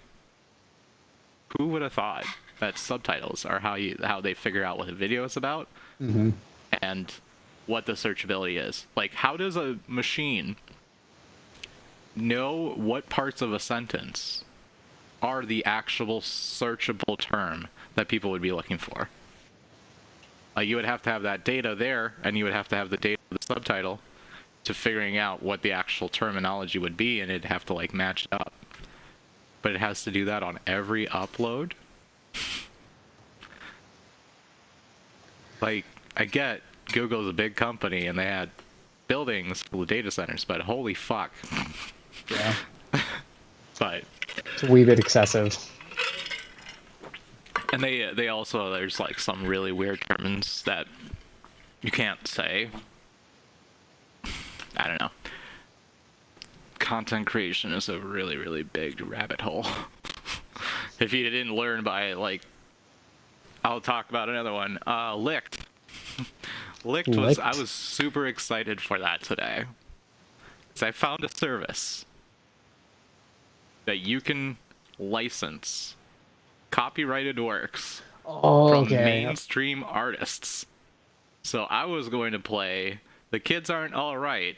who would have thought that subtitles are how they figure out what a video is about, and what the searchability is. Like, how does a machine know what parts of a sentence are the actual searchable term that people would be looking for? You would have to have that data there, and you would have to have the data of the subtitle to figuring out what the actual terminology would be, and it'd have to, like, match it up. But it has to do that on every upload. Like, I get Google's a big company and they had buildings full of data centers, but holy fuck. Yeah. But it's a wee bit excessive. And they also, there's like some really weird terms that you can't say. I don't know. Content creation is a really, really big rabbit hole. If you didn't learn by, like, I'll talk about another one. Licked. Licked was, I was super excited for that today. Because I found a service that you can license copyrighted works from mainstream artists. So I was going to play The Kids Aren't Alright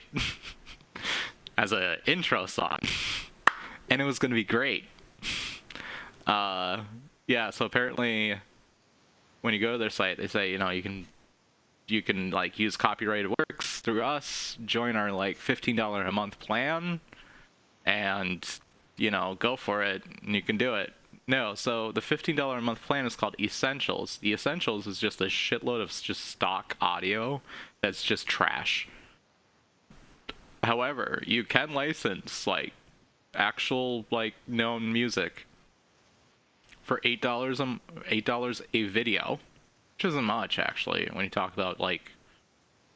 as an intro song. And it was going to be great. Yeah, so apparently when you go to their site, they say, you know, you can like use copyrighted works through us, join our like $15 a month plan, and, you know, go for it, and you can do it. No, so the $15 a month plan is called Essentials. The Essentials is just a shitload of just stock audio that's just trash. However, you can license like actual like known music for $8 a video, which isn't much actually when you talk about like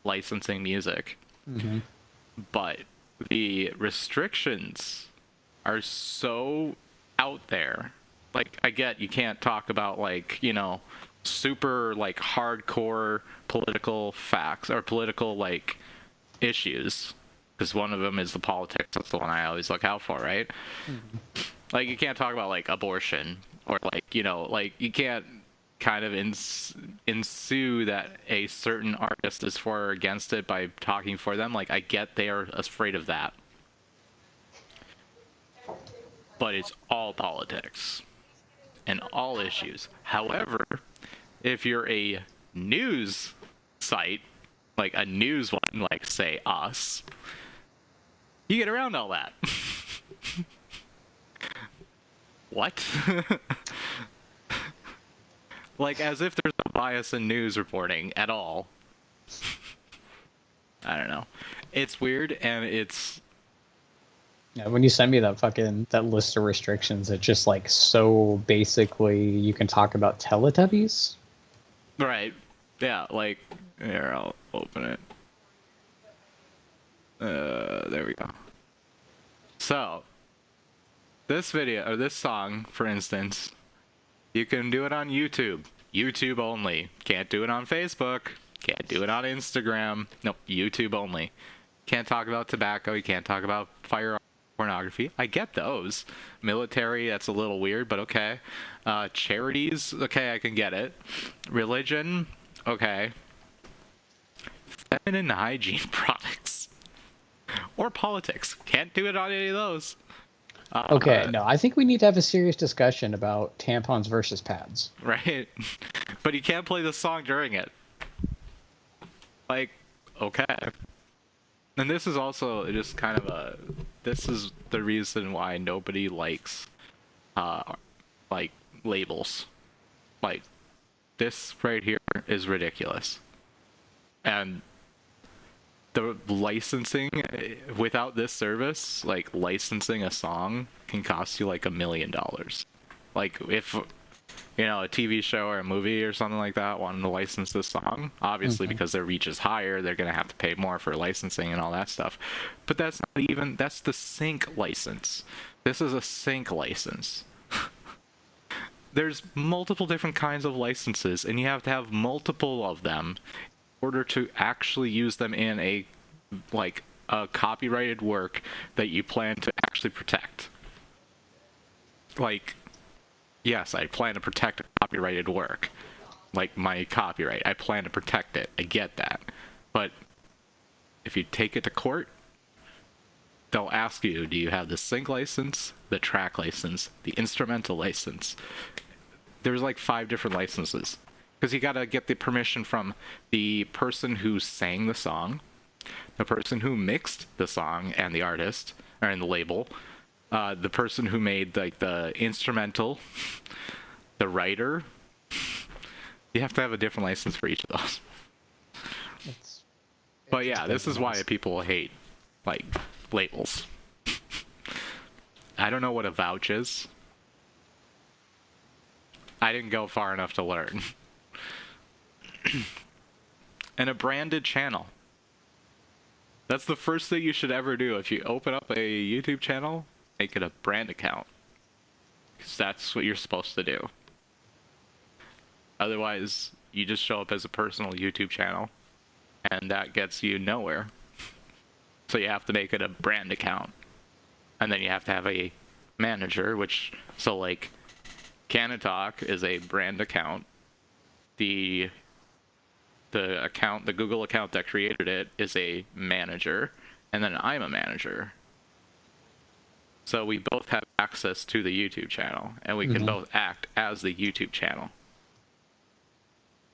licensing music. But the restrictions are so out there. Like, I get you can't talk about like, you know, super like hardcore political facts or political like issues, because one of them is the politics. That's the one I always look out for, right? Like, you can't talk about like abortion, or like, you know, like you can't kind of ensue that a certain artist is for or against it by talking for them. Like, I get they are afraid of that, but it's all politics and all issues. However, if you're a news site, like a news one, like say us, you get around all that. What? Like, as if there's no bias in news reporting at all. I don't know. It's weird, and it's... Yeah, when you send me that list of restrictions, it's just like so basically you can talk about Teletubbies. Right. Yeah, like, here, I'll open it. There we go. So, this video, or this song, for instance, you can do it on YouTube. YouTube only. Can't do it on Facebook. Can't do it on Instagram. Nope, YouTube only. Can't talk about tobacco. You can't talk about firearm pornography. I get those. Military, that's a little weird, but okay. Charities, okay, I can get it. Religion, okay. Feminine hygiene products. Or politics. Can't do it on any of those. Okay, no, I think we need to have a serious discussion about tampons versus pads. Right? But you can't play the song during it. Like, okay. And this is also just kind of this is the reason why nobody likes, like, labels. Like, this right here is ridiculous. And the licensing, without this service, like, licensing a song can cost you like $1 million. Like, if, you know, a TV show or a movie or something like that wanted to license this song, obviously because their reach is higher, they're going to have to pay more for licensing and all that stuff. But that's not even, that's the sync license. This is a sync license. There's multiple different kinds of licenses, and you have to have multiple of them order to actually use them in a copyrighted work that you plan to actually protect. Like, yes, I plan to protect a copyrighted work. Like my copyright, I plan to protect it. I get that. But if you take it to court, they'll ask you, do you have the sync license, the track license, the instrumental license? There's like 5 different licenses. Because you gotta get the permission from the person who sang the song, the person who mixed the song and the artist, or in the label, the person who made like the instrumental, the writer. You have to have a different license for each of those. But yeah, this is why people hate like labels. I don't know what a vouch is. I didn't go far enough to learn. And a branded channel. That's the first thing you should ever do. If you open up a YouTube channel, make it a brand account. Because that's what you're supposed to do. Otherwise, you just show up as a personal YouTube channel, and that gets you nowhere. So you have to make it a brand account. And then you have to have a manager, so like, Canna-Talk is a brand account. The Google account that created it is a manager, and then I'm a manager. So we both have access to the YouTube channel, and we can both act as the YouTube channel.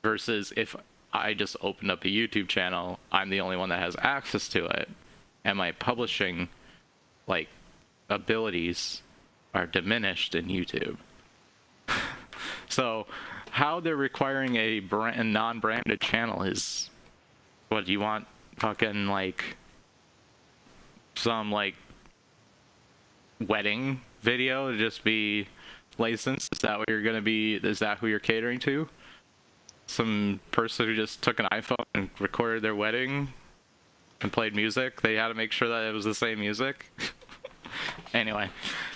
Versus if I just opened up a YouTube channel, I'm the only one that has access to it, and my publishing, like, abilities are diminished in YouTube. So how they're requiring a non-branded channel is, what, do you want fucking like some like wedding video to just be licensed? Is that what you're gonna be? Is that who you're catering to? Some person who just took an iPhone and recorded their wedding and played music? They had to make sure that it was the same music. Anyway,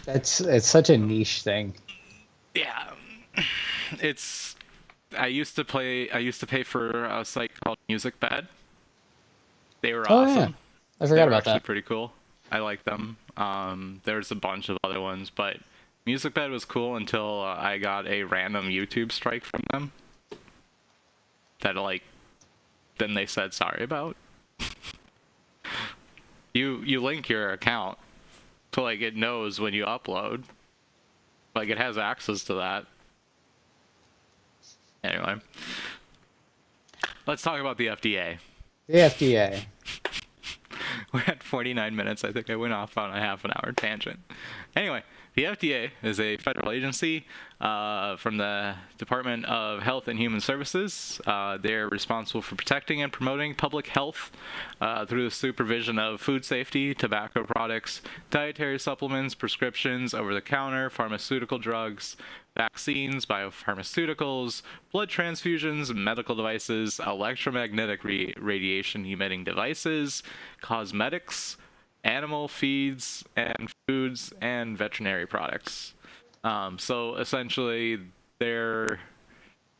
it's such a niche thing. Yeah. I used to pay for a site called MusicBed. They were awesome. Yeah. I forgot about that. Pretty cool. I like them. There's a bunch of other ones, but MusicBed was cool until I got a random YouTube strike from them. That then they said sorry about. You link your account, so like it knows when you upload. Like it has access to that. Anyway, let's talk about the FDA. The FDA. We're at 49 minutes. I think I went off on a half-an-hour tangent. Anyway, the FDA is a federal agency from the Department of Health and Human Services. They're responsible for protecting and promoting public health through the supervision of food safety, tobacco products, dietary supplements, prescriptions, over-the-counter, pharmaceutical drugs, vaccines, biopharmaceuticals, blood transfusions, medical devices, electromagnetic radiation emitting devices, cosmetics, animal feeds and foods, and veterinary products. So essentially they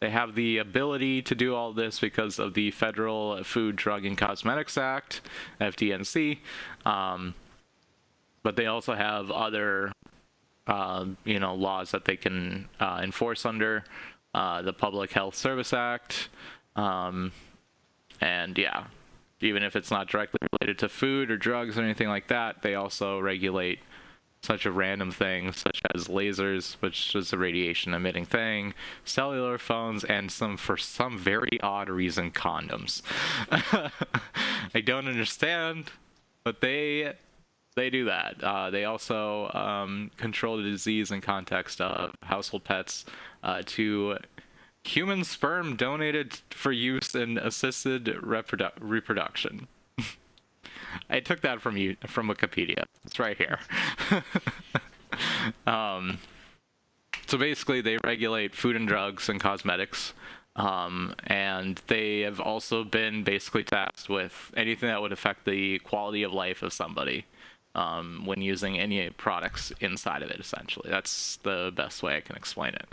have the ability to do all this because of the Federal Food, Drug, and Cosmetics Act, FDNC. But they also have other laws that they can enforce under the Public Health Service Act. And yeah, even if it's not directly related to food or drugs or anything like that, they also regulate such a random thing such as lasers, which is a radiation emitting thing, cellular phones, and for some very odd reason, condoms. I don't understand, but they do that. They also control the disease in context of household pets to human sperm donated for use in assisted reproduction. I took that from Wikipedia. It's right here. So basically, they regulate food and drugs and cosmetics, and they have also been basically tasked with anything that would affect the quality of life of somebody when using any products inside of it, essentially. That's the best way I can explain it.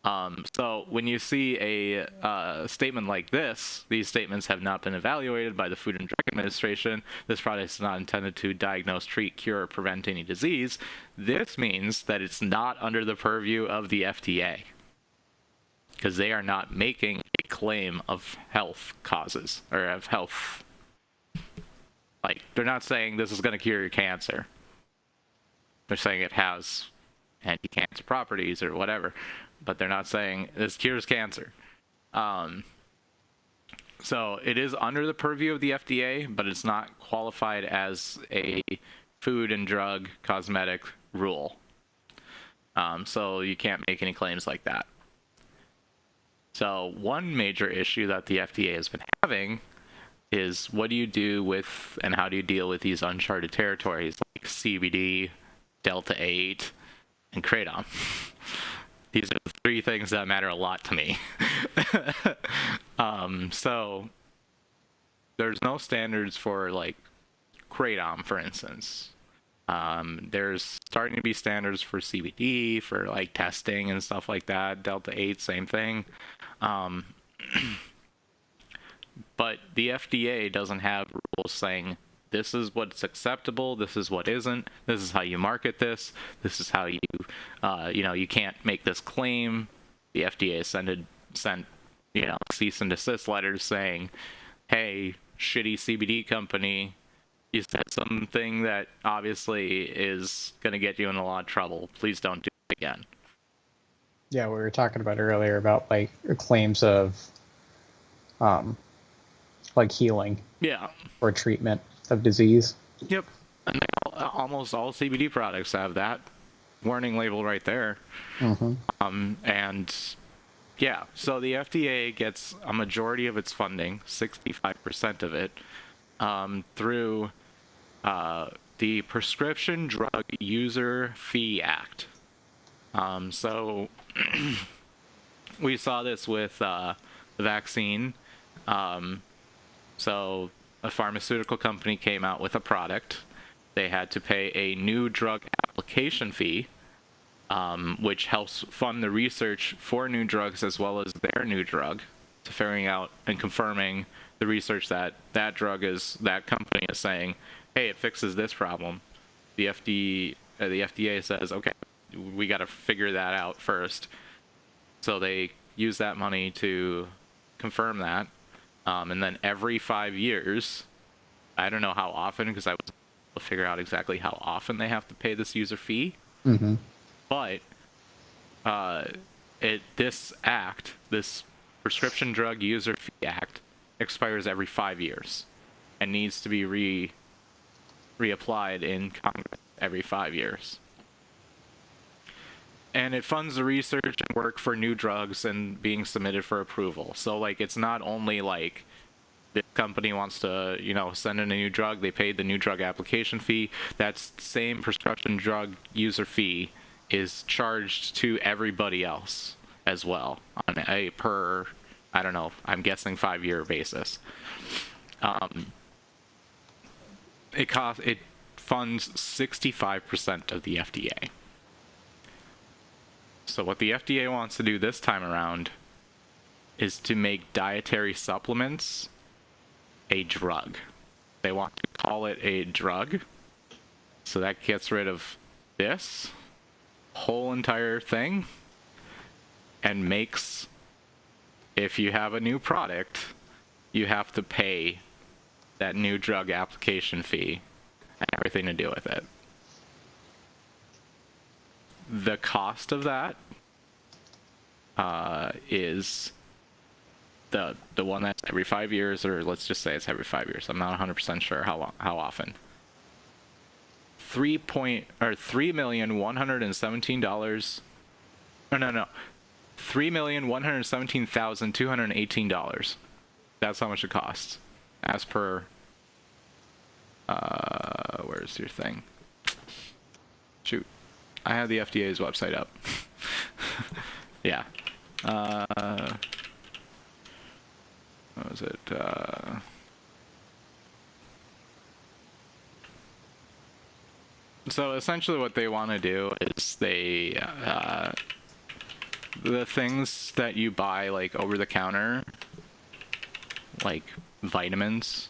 So when you see a statement like this, these statements have not been evaluated by the Food and Drug Administration. This product is not intended to diagnose, treat, cure, or prevent any disease. This means that it's not under the purview of the FDA, because they are not making a claim of health causes or of health. Like, they're not saying this is going to cure your cancer. They're saying it has anti-cancer properties or whatever, but they're not saying this cures cancer. So it is under the purview of the FDA, but it's not qualified as a food and drug cosmetic rule. So you can't make any claims like that. So one major issue that the FDA has been having is, what do you do with and how do you deal with these uncharted territories like CBD, Delta 8, and Kratom? These are the three things that matter a lot to me. So there's no standards for like Kratom, for instance. There's starting to be standards for CBD, for like testing and stuff like that. Delta 8, same thing. But the FDA doesn't have rules saying this is what's acceptable, this is what isn't, this is how you market this, this is how you, you can't make this claim. The FDA sent cease and desist letters saying, hey, shitty CBD company, you said something that obviously is going to get you in a lot of trouble. Please don't do it again. Yeah, we were talking about earlier about like claims of like healing. Yeah. Or treatment of disease. Yep. And almost all CBD products have that warning label right there. Mm-hmm. And yeah, so the FDA gets a majority of its funding, 65% of it, through the Prescription Drug User Fee Act. So we saw this with the vaccine. So a pharmaceutical company came out with a product. They had to pay a new drug application fee, which helps fund the research for new drugs as well as their new drug, to figuring out and confirming the research that that company is saying, hey, it fixes this problem. The FDA says, okay, we got to figure that out first. So they use that money to confirm that. And then every 5 years, I don't know how often, because I was able to figure out exactly how often they have to pay this user fee. Mm-hmm. But this Prescription Drug User Fee Act, expires every 5 years and needs to be reapplied in Congress every 5 years. And it funds the research and work for new drugs and being submitted for approval. So, like, it's not only like this company wants to, send in a new drug, they paid the new drug application fee. That same prescription drug user fee is charged to everybody else as well on a per, I don't know, I'm guessing 5-year basis. It funds 65% of the FDA. So what the FDA wants to do this time around is to make dietary supplements a drug. They want to call it a drug. So that gets rid of this whole entire thing and makes, if you have a new product, you have to pay that new drug application fee and everything to do with it. The cost of that is the one that's every 5 years, or let's just say it's every 5 years. I'm not 100% sure how often. $3,117,000. No. $3,117,218. That's how much it costs, as per. Where's your thing? Shoot. I have the FDA's website up. Yeah. What was it? So essentially what they want to do is they the things that you buy like over the counter, like vitamins,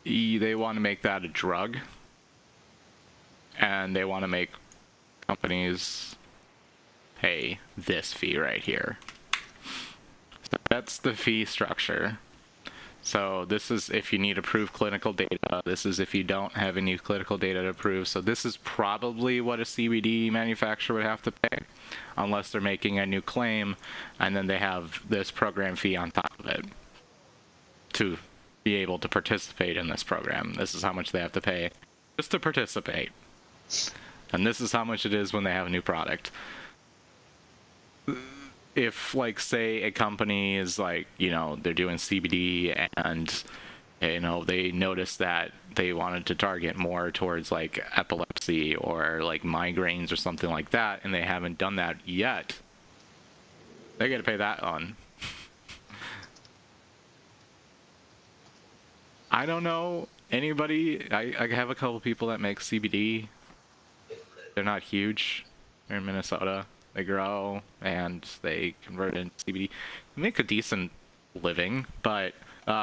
they want to make that a drug, and they want to make companies pay this fee right here. So that's the fee structure. So this is if you need approved clinical data. This is if you don't have any clinical data to prove. So this is probably what a CBD manufacturer would have to pay, unless they're making a new claim, and then they have this program fee on top of it to be able to participate in this program. This is how much they have to pay just to participate. And this is how much it is when they have a new product. If, like, say a company is like, you know, they're doing CBD and, you know, they notice that they wanted to target more towards like epilepsy or like migraines or something like that, and they haven't done that yet, they gotta pay that on. I don't know anybody. I have a couple people that make CBD. They're not huge. They're in Minnesota. They grow and they convert it into CBD. They make a decent living, but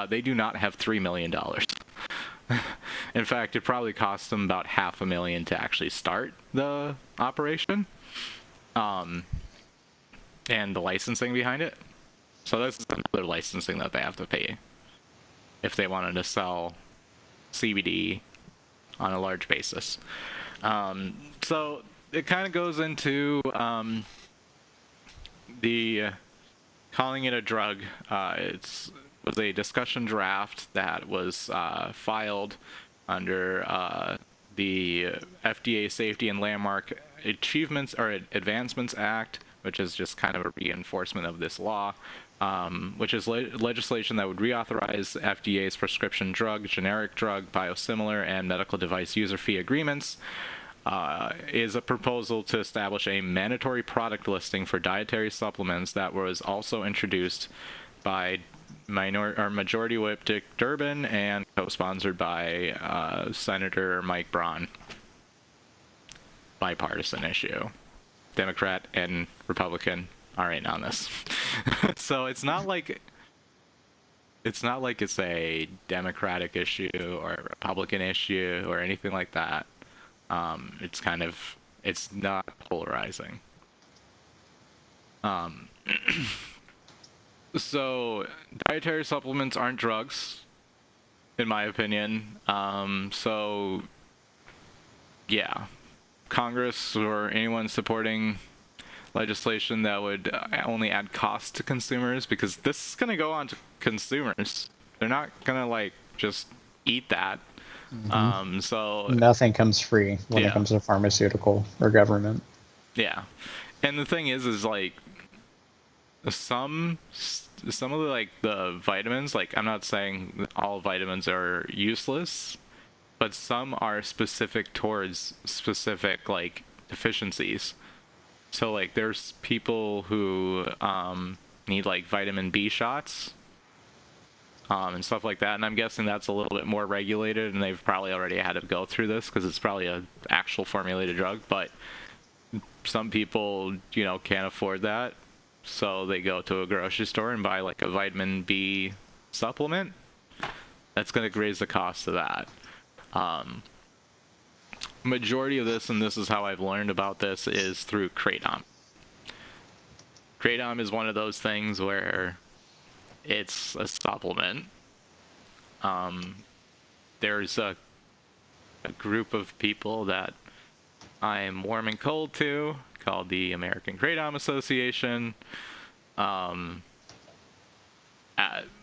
they do not have $3 million. In fact, it probably cost them about $500,000 to actually start the operation, and the licensing behind it. So this is another licensing that they have to pay if they wanted to sell CBD on a large basis. So it kind of goes into the calling it a drug. It was a discussion draft that was filed under the FDA Safety and Landmark Achievements or Advancements Act, which is just kind of a reinforcement of this law, which is legislation that would reauthorize FDA's prescription drug, generic drug, biosimilar, and medical device user fee agreements. Is a proposal to establish a mandatory product listing for dietary supplements that was also introduced by Majority Whip Dick Durbin and co-sponsored by Senator Mike Braun. Bipartisan issue. Democrat and Republican are in on this. So it's not like it's a Democratic issue or a Republican issue or anything like that. It's not polarizing. So dietary supplements aren't drugs, in my opinion. So yeah, Congress or anyone supporting legislation that would only add cost to consumers, because this is going to go on to consumers. They're not going to like just eat that. Mm-hmm. So nothing comes free when it comes to pharmaceutical or government. Yeah. And the thing is like some of the like the vitamins, like I'm not saying all vitamins are useless, but some are specific towards specific like deficiencies. So like there's people who need like vitamin B shots and stuff like that, and I'm guessing that's a little bit more regulated, and they've probably already had to go through this because it's probably a actual formulated drug. But some people, you know, can't afford that, so they go to a grocery store and buy like a vitamin B supplement. That's going to raise the cost of that. Majority of this, and this is how I've learned about this, is through Kratom. Kratom is one of those things where it's a supplement. There's a group of people that I'm warm and cold to, called the American Kratom Association.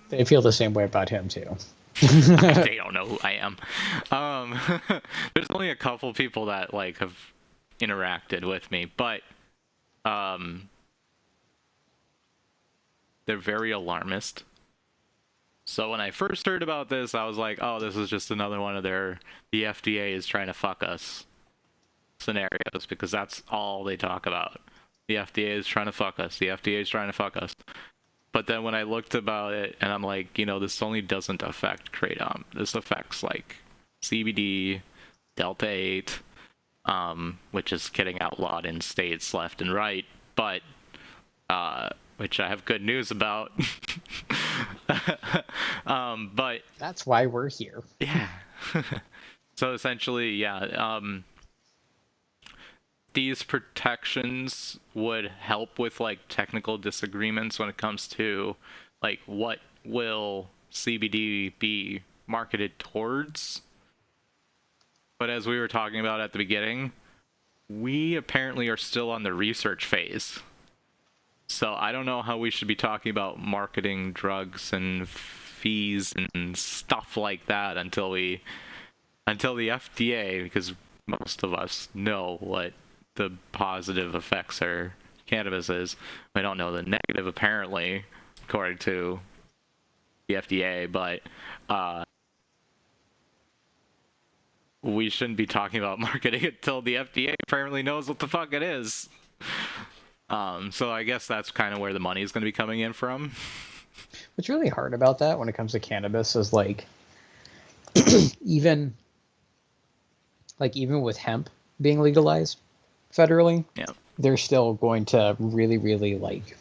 They feel the same way about him too. They don't know who I am. There's only a couple people that like have interacted with me, but they're very alarmist. So when I first heard about this, I was like, oh, this is just another one of the FDA is trying to fuck us scenarios, because that's all they talk about. The FDA is trying to fuck us. The FDA is trying to fuck us. But then when I looked about it, and I'm like, you know, this only doesn't affect Kratom. This affects like CBD, Delta 8, which is getting outlawed in states left and right but which I have good news about. But That's why we're here. yeah. So essentially, yeah, these protections would help with like technical disagreements when it comes to like what will CBD be marketed towards. But as we were talking about at the beginning, we apparently are still on the research phase. So I don't know how we should be talking about marketing drugs and fees and stuff like that until the FDA, because most of us know what the positive effects of cannabis is. We don't know the negative, apparently, according to the FDA, but we shouldn't be talking about marketing until the FDA apparently knows what the fuck it is. So I guess that's kind of where the money is going to be coming in from. What's really hard about that when it comes to cannabis is like even with hemp being legalized federally, Yeah. they're still going to really, really like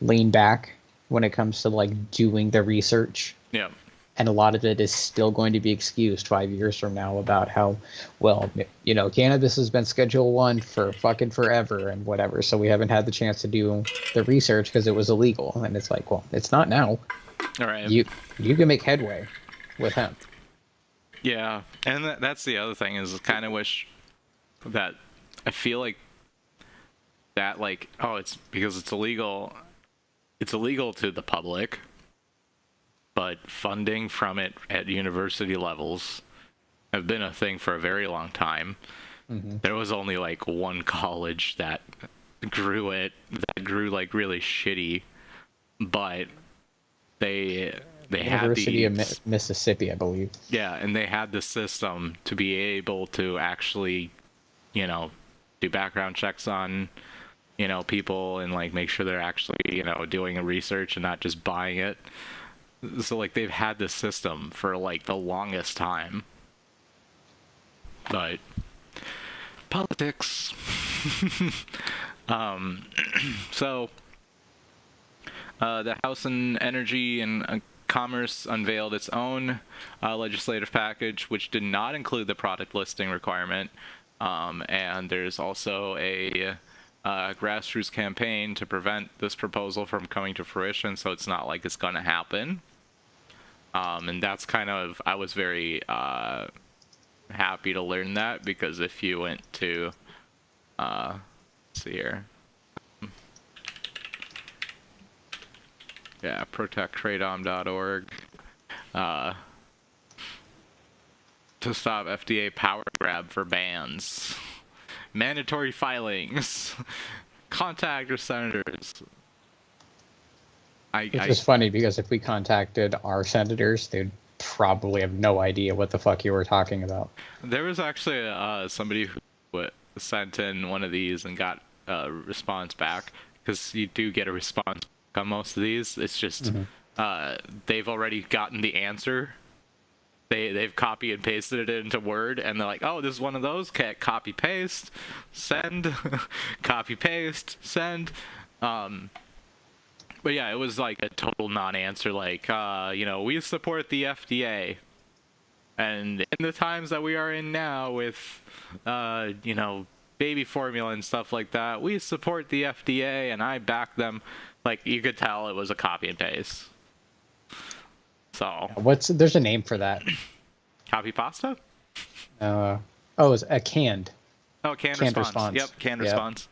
lean back when it comes to like doing the research. Yeah. And a lot of it is still going to be excused 5 years from now about how, well, you know, cannabis has been Schedule 1 for fucking forever and whatever. So we haven't had the chance to do the research because it was illegal. And it's like, well, it's not now. All right. You can make headway with hemp. Yeah, and that's the other thing is I kind of wish that I feel like that like, oh, it's because it's illegal to the public, but funding from it at university levels have been a thing for a very long time. Mm-hmm. There was only like one college that grew like really shitty, but they University had of Mississippi, I believe. Yeah, and they had the system to be able to actually, you know, do background checks on, you know, people and like make sure they're actually, you know, doing a research and not just buying it. So like they've had this system for like the longest time. But politics. So the House and Energy and Commerce unveiled its own legislative package, which did not include the product listing requirement. And there's also a grassroots campaign to prevent this proposal from coming to fruition, so it's not like it's going to happen. And that's kind of, I was very happy to learn that, because if you went to, let's see here. Yeah, protectkratom.org. To stop FDA power grab for bans. Mandatory filings. Contact your senators. Which is funny, because if we contacted our senators, they'd probably have no idea what the fuck you were talking about. There was actually somebody who sent in one of these and got a response back, because you do get a response on most of these. It's just they've already gotten the answer. They've copy and pasted it into Word, and they're like, oh, this is one of those. Copy paste, send, copy paste, send. But yeah, it was like a total non-answer. Like, you know, we support the FDA, and in the times that we are in now with, you know, baby formula and stuff like that, we support the FDA, and I back them. Like, you could tell it was a copy and paste. So there's a name for that. Copy pasta? It's a canned. Oh, canned response. Yep, canned response.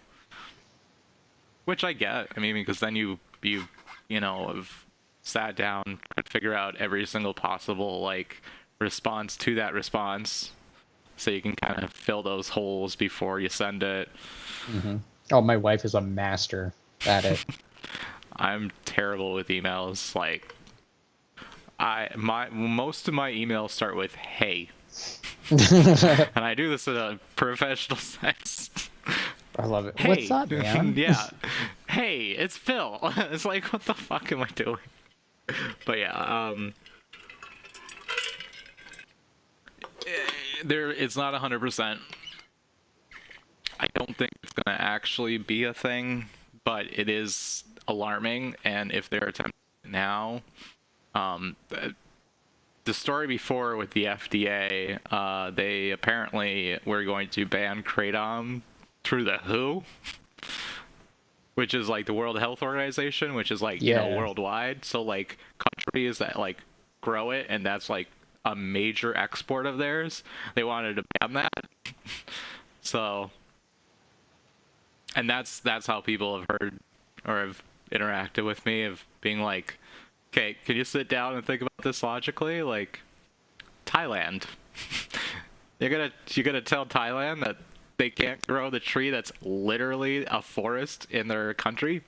Which I get. I mean, because then you know, have sat down and figure out every single possible like response to that response, so you can kind of fill those holes before you send it. Mm-hmm. Oh, my wife is a master at it. I'm terrible with emails. Like, most of my emails start with "Hey," and I do this in a professional sense. I love it. Hey. What's up, man? Yeah. Hey, it's Phil. It's like, what the fuck am I doing? But yeah, it's not 100%. I don't think it's going to actually be a thing, but it is alarming. And if they're attempting it now, the story before with the FDA, they apparently were going to ban kratom through the WHO, which is like the World Health Organization, which is like, you know, worldwide. So like countries that like grow it, and that's like a major export of theirs, they wanted to ban that. So, and that's how people have heard or have interacted with me, of being like, okay, can you sit down and think about this logically? Like, Thailand, you're gonna tell Thailand that they can't grow the tree that's literally a forest in their country,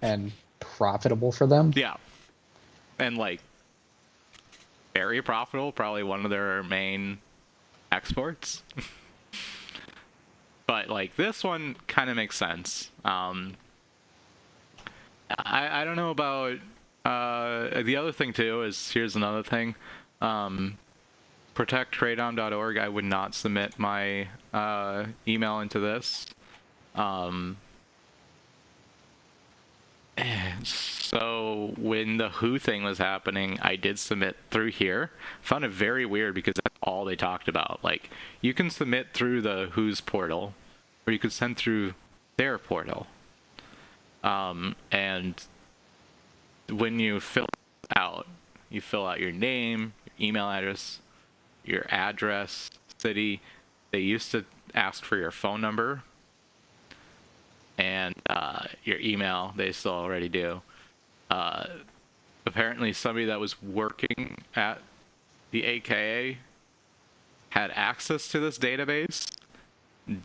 and profitable for them? Yeah, and like very profitable, probably one of their main exports. But like this one kind of makes sense. I don't know about the other thing too. Is here's another thing. protectkratom.org. I would not submit my email into this. So when the WHO thing was happening, I did submit through here. Found it very weird because that's all they talked about. Like, you can submit through the WHO's portal, or you could send through their portal. And when you fill out your name, your email address, your address, city. They used to ask for your phone number and your email. They still already do. Apparently somebody that was working at the AKA had access to this database,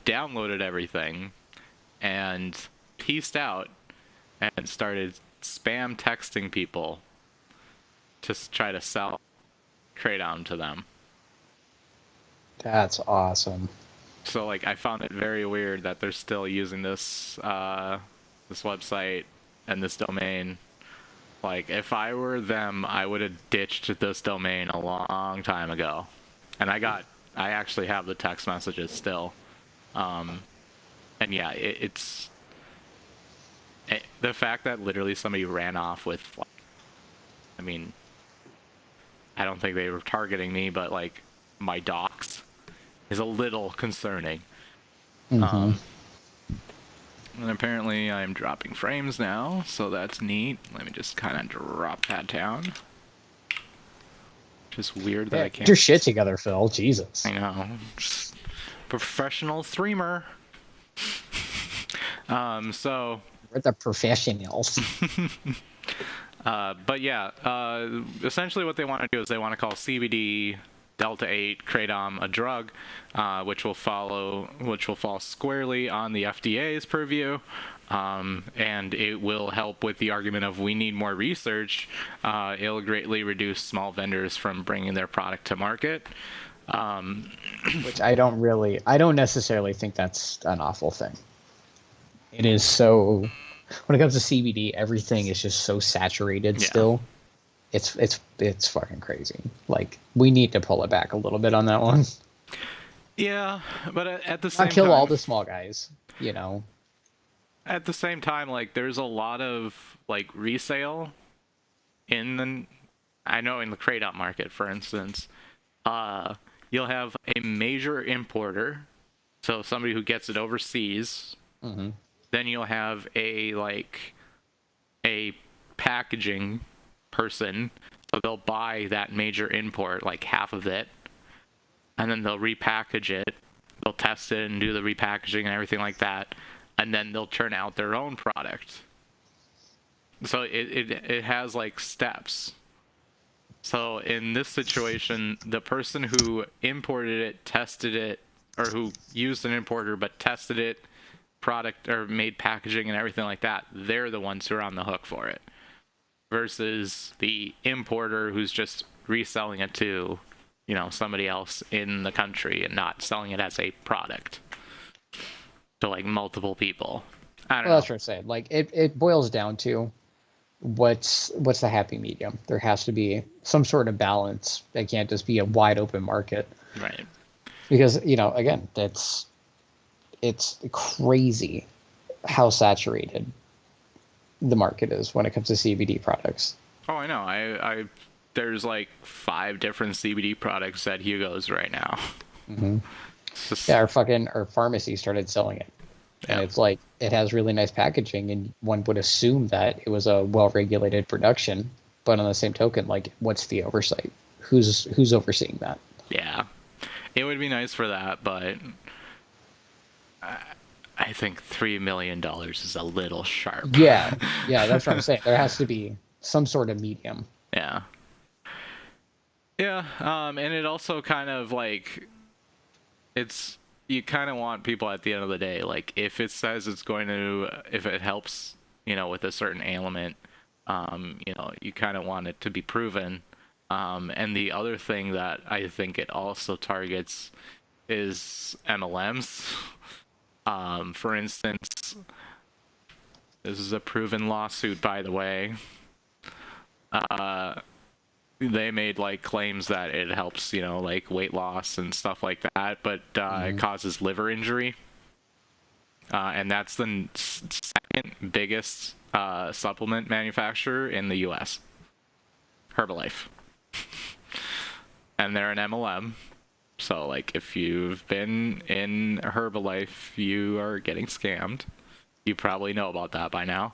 downloaded everything, and pieced out and started spam texting people to try to sell kratom to them. That's awesome. So like, I found it very weird that they're still using this this website and this domain. Like, if I were them, I would have ditched this domain a long time ago. And I actually have the text messages still. And yeah, it's the fact that literally somebody ran off with, like, I mean, I don't think they were targeting me, but like my docs is a little concerning. Mm-hmm. And apparently I'm dropping frames now, so that's neat. Let me just kind of drop that down. Just weird that I can't. Get your shit together, Phil. Jesus. I know. Just professional streamer. So. We're the professionals. But yeah, essentially what they want to do is they want to call CBD Delta-8 kratom a drug, which will fall squarely on the FDA's purview, and it will help with the argument of we need more research. It'll greatly reduce small vendors from bringing their product to market. Which I don't necessarily think that's an awful thing. It is so, when it comes to CBD, everything is just so saturated still. It's fucking crazy. Like, we need to pull it back a little bit on that one. Yeah, but at the same time, not kill all the small guys, you know. At the same time, like, there's a lot of like resale in the kratom market, for instance. You'll have a major importer, so somebody who gets it overseas. Mm-hmm. Then you'll have a packaging person, so they'll buy that major import, like half of it, and then they'll repackage it, they'll test it and do the repackaging and everything like that, and then they'll turn out their own product. So it has like steps. So in this situation, the person who imported it, tested it, or who used an importer but tested it, product, or made packaging and everything like that, they're the ones who are on the hook for it, versus the importer who's just reselling it to, you know, somebody else in the country and not selling it as a product to like multiple people. I don't know. That's what I'm saying. Like, it boils down to what's the happy medium. There has to be some sort of balance. It can't just be a wide open market. Right. Because, you know, again, that's it's crazy how saturated the market is when it comes to CBD products. Oh, I know. I there's like 5 different CBD products at Hugo's right now. Mm-hmm. Just, Yeah, our pharmacy started selling it, and it's like it has really nice packaging, and one would assume that it was a well-regulated production. But on the same token, like, what's the oversight? Who's overseeing that? yeah, it would be nice for that, but I think $3 million is a little sharp. Yeah, that's what I'm saying. There has to be some sort of medium. Yeah. Yeah, and it also kind of like, it's, you kind of want people at the end of the day, like, if it says it's going to, if it helps, with a certain ailment, you kind of want it to be proven. And the other thing that I think it also targets is MLMs. For instance, this is a proven lawsuit, by the way. They made like claims that it helps, like weight loss and stuff like that, but it causes liver injury. And that's the second biggest supplement manufacturer in the U.S. Herbalife. And they're an MLM. So, like, if you've been in Herbalife, you are getting scammed. You probably know about that by now.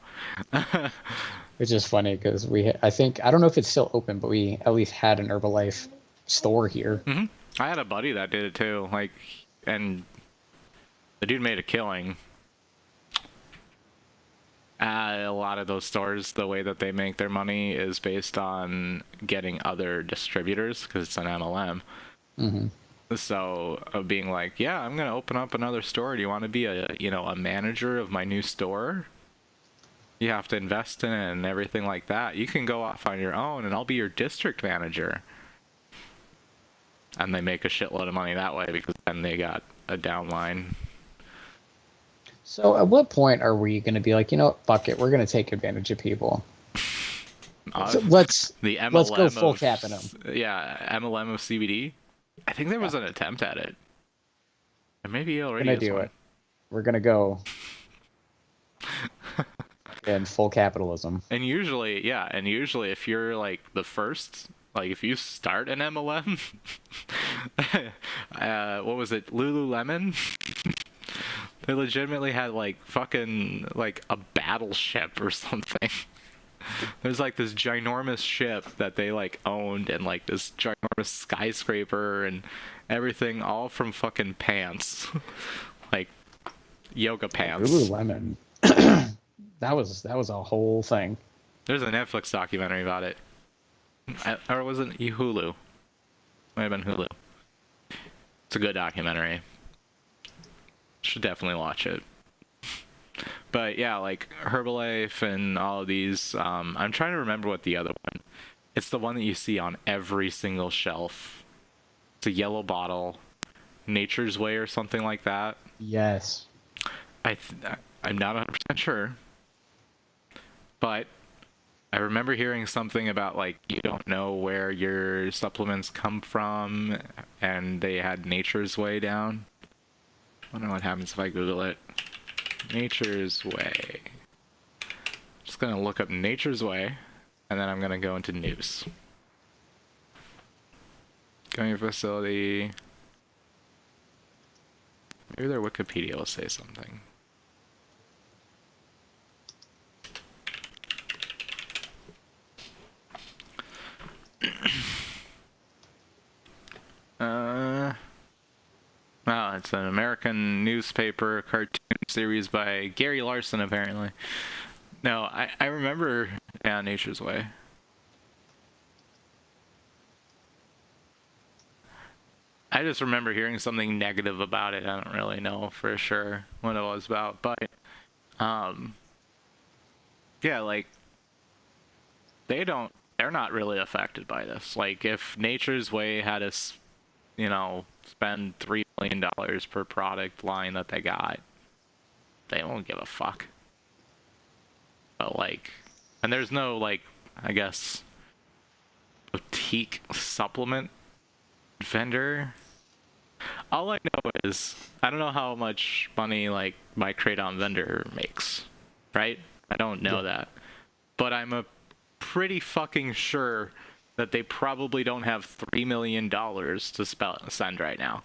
Which is funny because I don't know if it's still open, but we at least had an Herbalife store here. Mm-hmm. I had a buddy that did it too. Like, and the dude made a killing. A lot of those stores, the way that they make their money is based on getting other distributors because it's an MLM. Mm-hmm. So being like, yeah, I'm gonna open up another store. Do you want to be a manager of my new store? You have to invest in it and everything like that. You can go off on your own, and I'll be your district manager. And they make a shitload of money that way because then they got a downline. So at what point are we going to be like, fuck it, we're going to take advantage of people? So let's go full cap in them. Yeah, MLM of CBD. I think there was an attempt at it. Or maybe already we're going to do it. We're going to go in full capitalism. And usually if you're like the first, like if you start an MLM, what was it, Lululemon? They legitimately had like fucking like a battleship or something. There's like this ginormous ship that they like owned, and like this ginormous skyscraper and everything, all from fucking pants. Like yoga pants. Lululemon. That was a whole thing. There's a Neffex documentary about it. Or was it Hulu? Might have been Hulu. It's a good documentary. Should definitely watch it. But yeah, like Herbalife and all of these, I'm trying to remember what the other one. It's the one that you see on every single shelf. It's a yellow bottle, Nature's Way or something like that. Yes. I'm not 100% sure, but I remember hearing something about like you don't know where your supplements come from, and they had Nature's Way down. I don't know what happens if I Google it. Nature's Way. Just gonna look up Nature's Way, and then I'm gonna go into news. Going facility. Maybe their Wikipedia will say something. Oh, it's an American newspaper cartoon series by Gary Larson, apparently. No, I remember, yeah, Nature's Way. I just remember hearing something negative about it. I don't really know for sure what it was about, but, yeah, like, they're not really affected by this. Like, if Nature's Way had us, spend $3 million per product line that they got, they won't give a fuck. But like, and there's no like, I guess, boutique supplement vendor. All I know is I don't know how much money like my Kratom vendor makes, right? I don't know that, but I'm a pretty fucking sure that they probably don't have $3 million to send right now.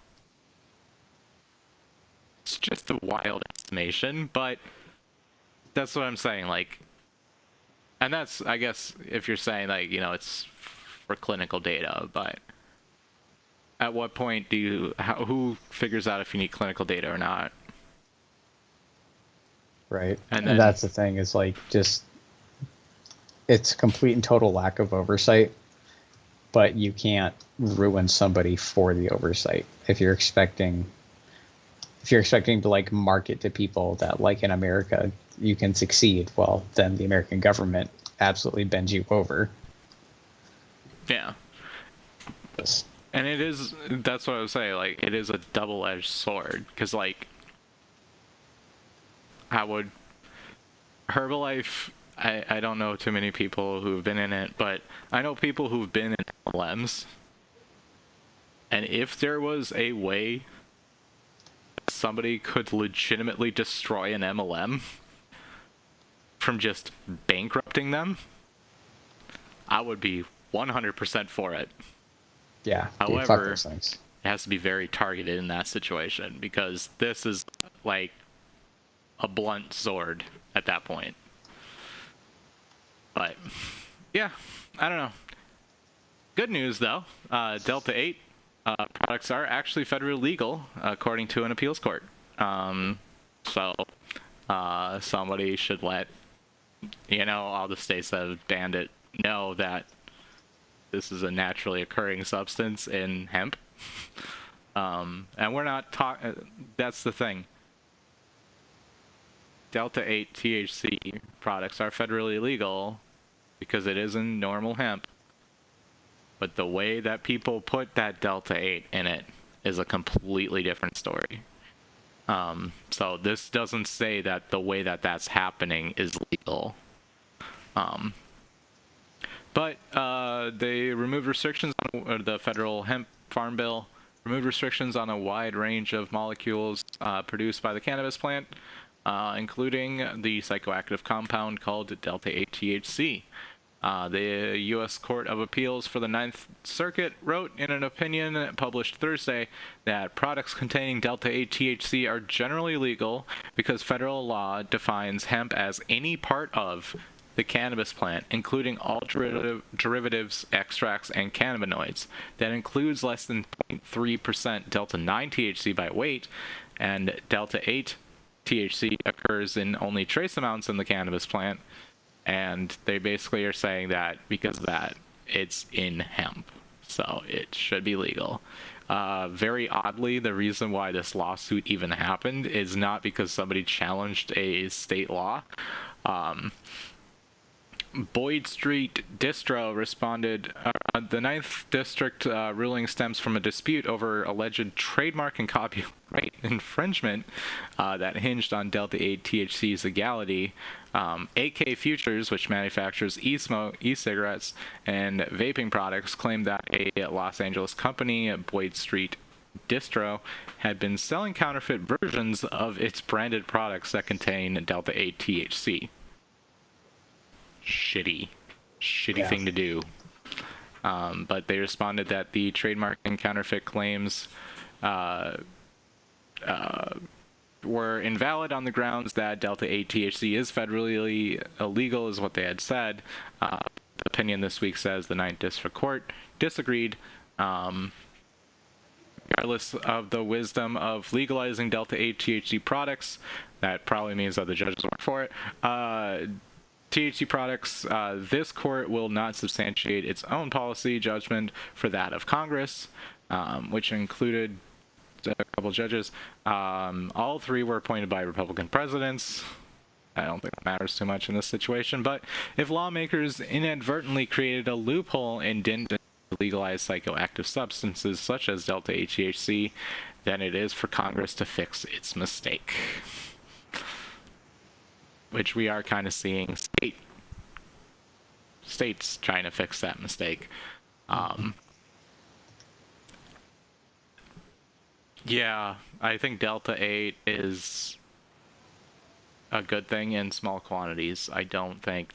It's just a wild estimation, but that's what I'm saying. Like, and that's, I guess, if you're saying like, you know, it's for clinical data, but at what point do you, who figures out if you need clinical data or not? Right. And And then, that's the thing, is like, just, it's complete and total lack of oversight, but you can't ruin somebody for the oversight. If you're expecting to like market to people that, like, in America you can succeed, well, then the American government absolutely bends you over. yeah. And it is, that's what I was saying, like, it is a double-edged sword, because, like, how would Herbalife, I don't know too many people who've been in it, but I know people who've been in MLMs, and if there was a way somebody could legitimately destroy an MLM from just bankrupting them, I would be 100% for it. Yeah. However, fuck those things. It has to be very targeted in that situation, because this is like a blunt sword at that point. But yeah, I don't know. Good news though, Delta 8 products are actually federally legal according to an appeals court. So somebody should let, you know, all the states that have banned it know that this is a naturally occurring substance in hemp. And we're not talking, that's the thing. Delta 8 THC products are federally legal because it is in normal hemp. But the way that people put that Delta 8 in it is a completely different story. So this doesn't say that the way that that's happening is legal. But they removed restrictions on the federal hemp farm bill, removed restrictions on a wide range of molecules produced by the cannabis plant, including the psychoactive compound called Delta 8 THC. The U.S. Court of Appeals for the Ninth Circuit wrote in an opinion published Thursday that products containing Delta 8 THC are generally legal because federal law defines hemp as any part of the cannabis plant, including all derivatives, extracts, and cannabinoids. That includes less than 0.3% Delta 9 THC by weight, and Delta 8 THC occurs in only trace amounts in the cannabis plant. And they basically are saying that because of that, it's in hemp, so it should be legal. Very oddly, the reason why this lawsuit even happened is not because somebody challenged a state law. Boyd Street Distro responded, the Ninth District ruling stems from a dispute over alleged trademark and copyright infringement that hinged on Delta 8 THC's legality. AK Futures, which manufactures e-cigarettes and vaping products, claimed that a Los Angeles company, Boyd Street Distro, had been selling counterfeit versions of its branded products that contain Delta 8 THC. Shitty thing to do. But they responded that the trademark and counterfeit claims were invalid on the grounds that Delta 8 THC is federally illegal, is what they had said. The opinion this week says the Ninth District Court disagreed. Regardless of the wisdom of legalizing Delta 8 THC products, that probably means that the judges weren't for it. THC products, this court will not substantiate its own policy judgment for that of Congress, which included a couple judges. All three were appointed by Republican presidents. I don't think it matters too much in this situation, but if lawmakers inadvertently created a loophole and didn't legalize psychoactive substances such as Delta 8 THC, then it is for Congress to fix its mistake. Which we are kind of seeing states trying to fix that mistake. Yeah, I think Delta 8 is a good thing in small quantities. I don't think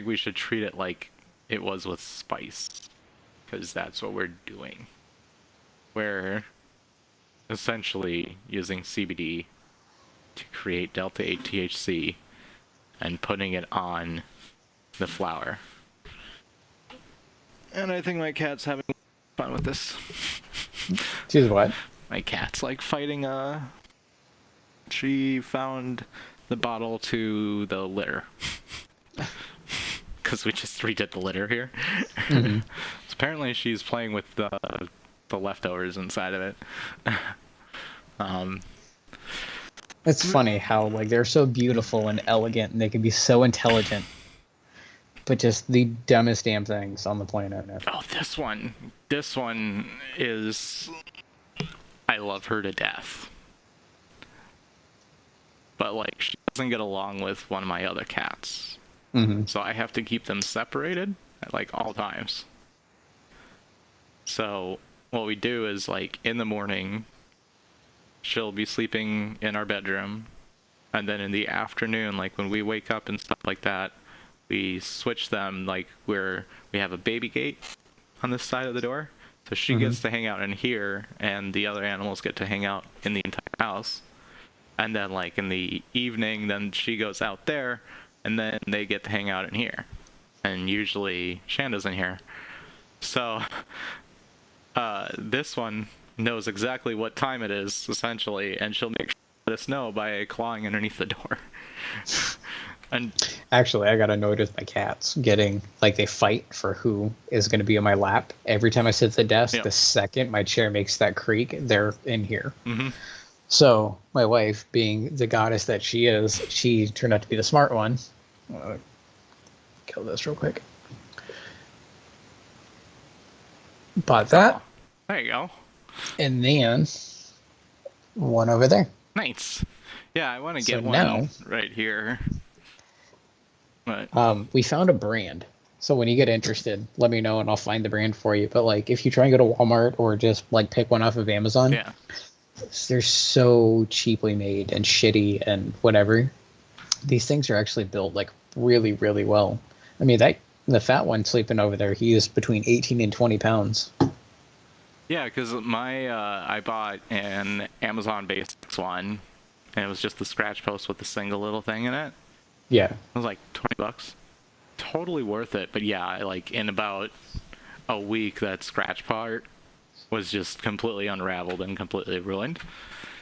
we should treat it like it was with spice, because that's what we're doing. We're essentially using CBD to create Delta 8 THC and putting it on the flower. And I think my cat's having fun with this. She's what? My cat's like fighting she found the bottle to the litter. Because we just redid the litter here. Mm-hmm. So apparently she's playing with the leftovers inside of it. It's funny how like they're so beautiful and elegant, and they can be so intelligent, but just the dumbest damn things on the planet. Oh, this one is, I love her to death. But like she doesn't get along with one of my other cats. Mm-hmm. So I have to keep them separated at like all times. So what we do is like in the morning, she'll be sleeping in our bedroom, and then in the afternoon, like when we wake up and stuff like that, we switch them, like where we have a baby gate on this side of the door, so she gets to hang out in here, and the other animals get to hang out in the entire house. And then like in the evening, then she goes out there, and then they get to hang out in here. And usually Shanda's in here. So this one knows exactly what time it is, essentially, and she'll make sure to let us know by clawing underneath the door. And actually, I got annoyed with my cats getting like they fight for who is going to be on my lap. Every time I sit at the desk, Yep. The second my chair makes that creak, they're in here. Mm-hmm. So my wife, being the goddess that she is, she turned out to be the smart one. Kill this real quick. Bought that. Oh, there you go. And then one over there. Nice. Yeah, I want to So get one now- right here. But We found a brand. So when you get interested, let me know and I'll find the brand for you. But like if you try and go to Walmart or just like pick one off of Amazon, yeah. they're so cheaply made and shitty and whatever. These things are actually built like really, really well. I mean, the fat one sleeping over there, he is between 18 and 20 pounds. Yeah, because I bought an Amazon Basics one, and it was just the scratch post with the single little thing in it. Yeah. It was like $20. Totally worth it. But yeah, like in about a week, that scratch part was just completely unraveled and completely ruined.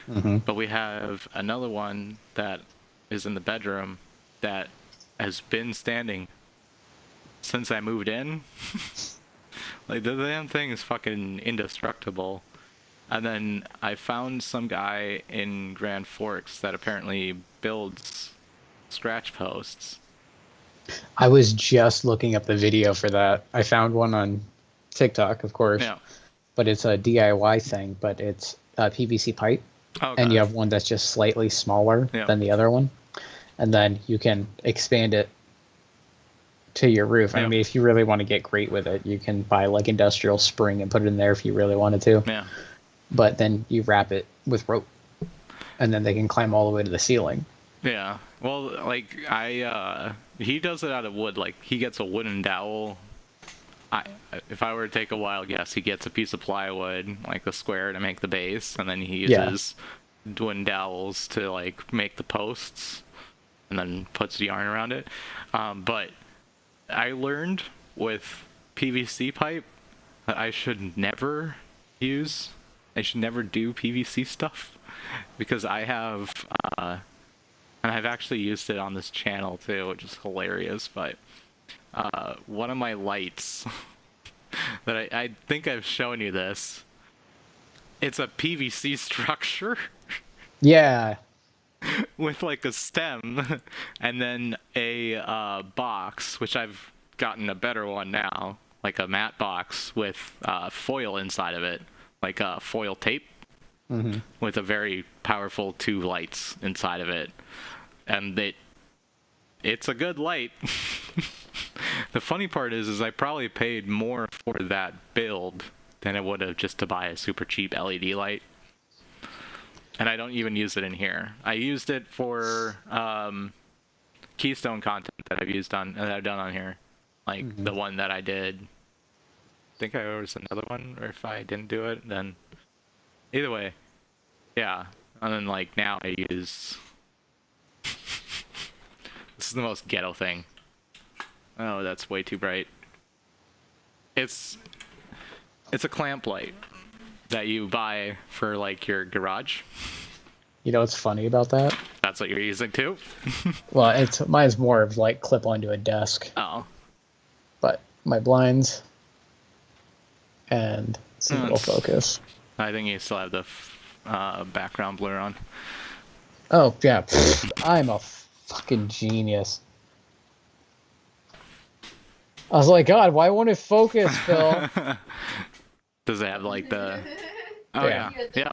Mm-hmm. But we have another one that is in the bedroom that has been standing since I moved in. Like the damn thing is fucking indestructible. And then I found some guy in Grand Forks that apparently builds scratch posts. I was just looking up the video for that. I found one on TikTok, of course. Yeah. But it's a DIY thing, but it's a PVC pipe. Okay. And you have one that's just slightly smaller Yeah. than the other one. And then you can expand it to your roof. I Yeah. mean, if you really want to get great with it, you can buy like industrial spring and put it in there if you really wanted to. Yeah. But then you wrap it with rope. And then they can climb all the way to the ceiling. Yeah. Well, like he does it out of wood. Like he gets a wooden dowel. If I were to take a wild guess, he gets a piece of plywood, like the square, to make the base, and then he uses wooden dowels to like make the posts, and then puts the yarn around it. But I learned with PVC pipe that I should never do PVC stuff, because I have, and I've actually used it on this channel too, which is hilarious, but one of my lights that I think I've shown you this, it's a PVC structure Yeah. with like a stem and then a box, which I've gotten a better one now, like a matte box with foil inside of it, like foil tape, with a very powerful 2 lights inside of it, and it's a good light. The funny part is I probably paid more for that build than it would have just to buy a super cheap LED light. And I don't even use it in here. I used it for Keystone content that I've done on here, like the one that I did. I think there was another one, or if I didn't do it, then either way, yeah. And then like now I use. This is the most ghetto thing. Oh, that's way too bright. It's a clamp light that you buy for like your garage. You know what's funny about that? That's what you're using too? Well, mine's more of like clip onto a desk. Oh. But my blinds and single focus. I think you still have the background blur on. Oh, yeah. I'm a fucking genius. I was like, God, why won't it focus, Phil? Does it have like the... Oh, Yeah. yeah.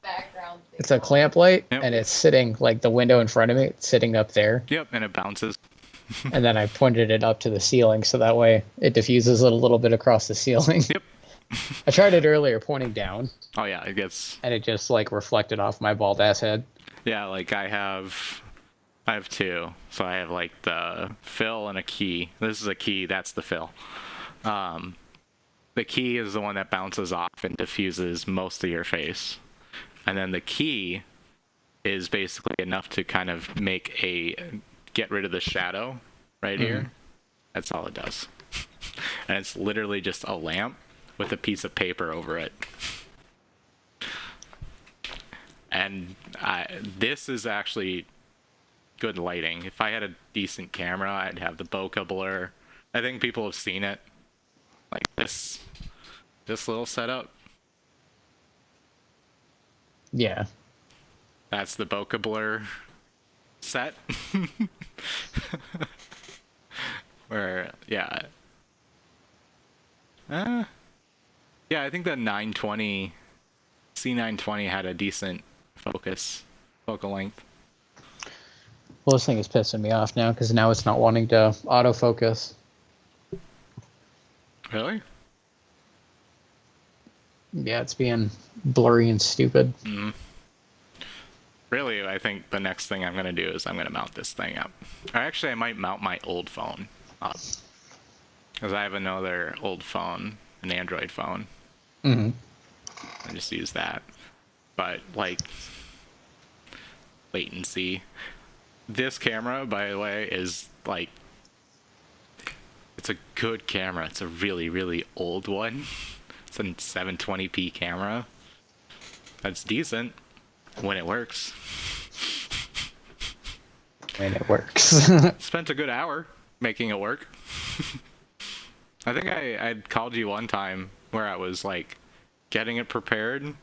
It's a clamp light, Yep. and it's sitting, like, the window in front of me, it's sitting up there. Yep, and it bounces. And then I pointed it up to the ceiling, so that way it diffuses it a little bit across the ceiling. Yep. I tried it earlier, pointing down, Oh, yeah, it gets... and it just, like, reflected off my bald-ass head. Yeah, like I have two. So I have like the fill and a key. This is a key, that's the fill. The key is the one that bounces off and diffuses most of your face. And then the key is basically enough to kind of get rid of the shadow right here. That's all it does. And it's literally just a lamp with a piece of paper over it. And this is actually good lighting. If I had a decent camera, I'd have the bokeh blur. I think people have seen it. Like this little setup. Yeah. That's the bokeh blur set. Where, yeah. Yeah, I think the 920, C920 had a decent focal length. Well, this thing is pissing me off now, because now it's not wanting to autofocus. Really? Yeah, it's being blurry and stupid. Really, I think the next thing I'm going to do is I'm going to mount this thing up. Or actually, I might mount my old phone up. Because I have another old phone, an Android phone. Mm-hmm. I just use that. But, like, latency. This camera, by the way, is, like, it's a good camera. It's a really, really old one. It's a 720p camera. That's decent when it works. When it works. Spent a good hour making it work. I think I'd called you one time where I was, like, getting it prepared,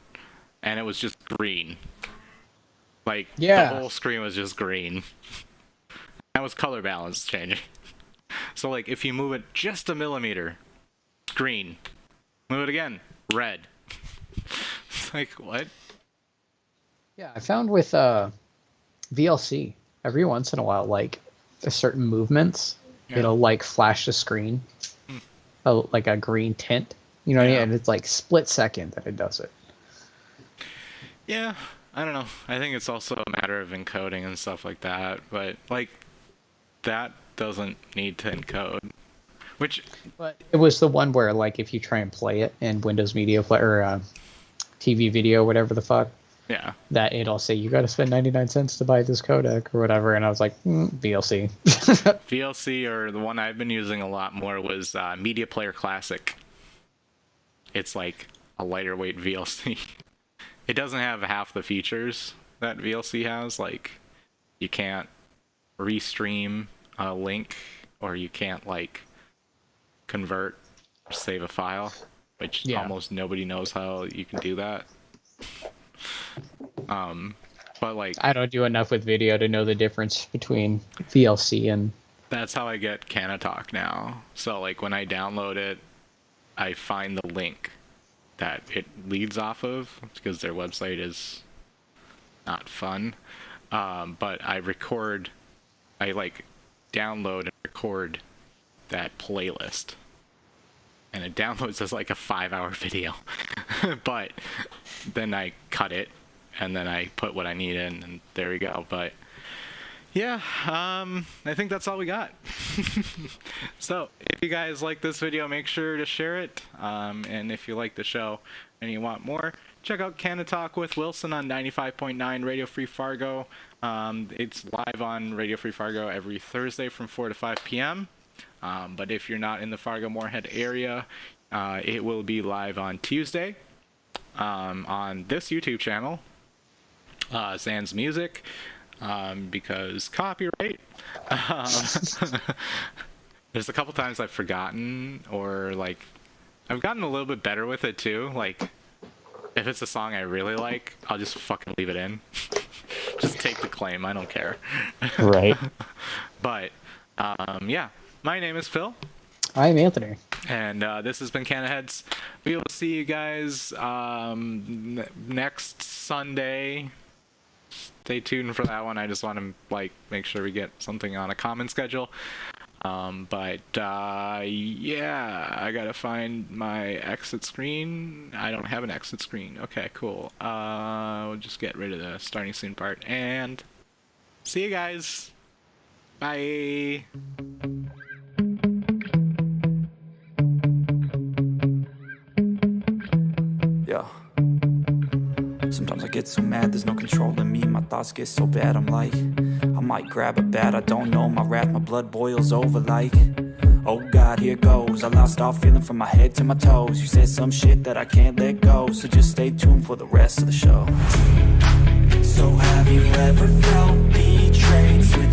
and it was just green. Like, Yeah. the whole screen was just green. That was color balance changing. So, like, if you move it just a millimeter, green. Move it again, red. It's like, what? Yeah, I found with VLC, every once in a while, like, certain movements, it'll, like, flash the screen, like a green tint. You know what I mean? And it's, like, split second that it does it. Yeah, I don't know. I think it's also a matter of encoding and stuff like that. But, like, that doesn't need to encode. Which... But it was the one where, like, if you try and play it in Windows Media Player, or TV Video, whatever the fuck, yeah. that it'll say, you got to spend 99 cents to buy this codec or whatever. And I was like, VLC. VLC, or the one I've been using a lot more, was Media Player Classic. It's like a lighter weight VLC. It doesn't have half the features that VLC has. Like, you can't restream a link, or you can't, like, convert or save a file, which almost nobody knows how you can do that. But, like, I don't do enough with video to know the difference between VLC and... That's how I get Canna-Talk now. So, like, when I download it, I find the link that it leads off of, because their website is not fun. But I like, download and record that playlist. and it downloads as like a 5-hour video. But then I cut it, and then I put what I need in, and there we go. But yeah, I think that's all we got. So if you guys like this video, make sure to share it. And if you like the show and you want more, check out Canna-Talk with Wilson on 95.9 Radio Free Fargo. It's live on Radio Free Fargo every Thursday from 4 to 5 p.m. But if you're not in the Fargo-Moorhead area, it will be live on Tuesday on this YouTube channel, Sans Music, because copyright. There's a couple times I've forgotten, or like I've gotten a little bit better with it too. Like if it's a song I really like, I'll just fucking leave it in. Just take the claim. I don't care. Right. But yeah, my name is Phil. I'm Anthony. And this has been Cannaheads. We will see you guys next Sunday. Stay tuned for that one. I just want to like make sure we get something on a common schedule. But yeah, I gotta find my exit screen. I don't have an exit screen. Okay, cool. We'll just get rid of the starting soon part and see you guys. Bye. Yeah. Sometimes I get so mad, there's no control in me. My thoughts get so bad, I'm like, I might grab a bat, I don't know. My wrath, my blood boils over like, oh God, here goes. I lost all feeling from my head to my toes. You said some shit that I can't let go, so just stay tuned for the rest of the show. So have you ever felt betrayed?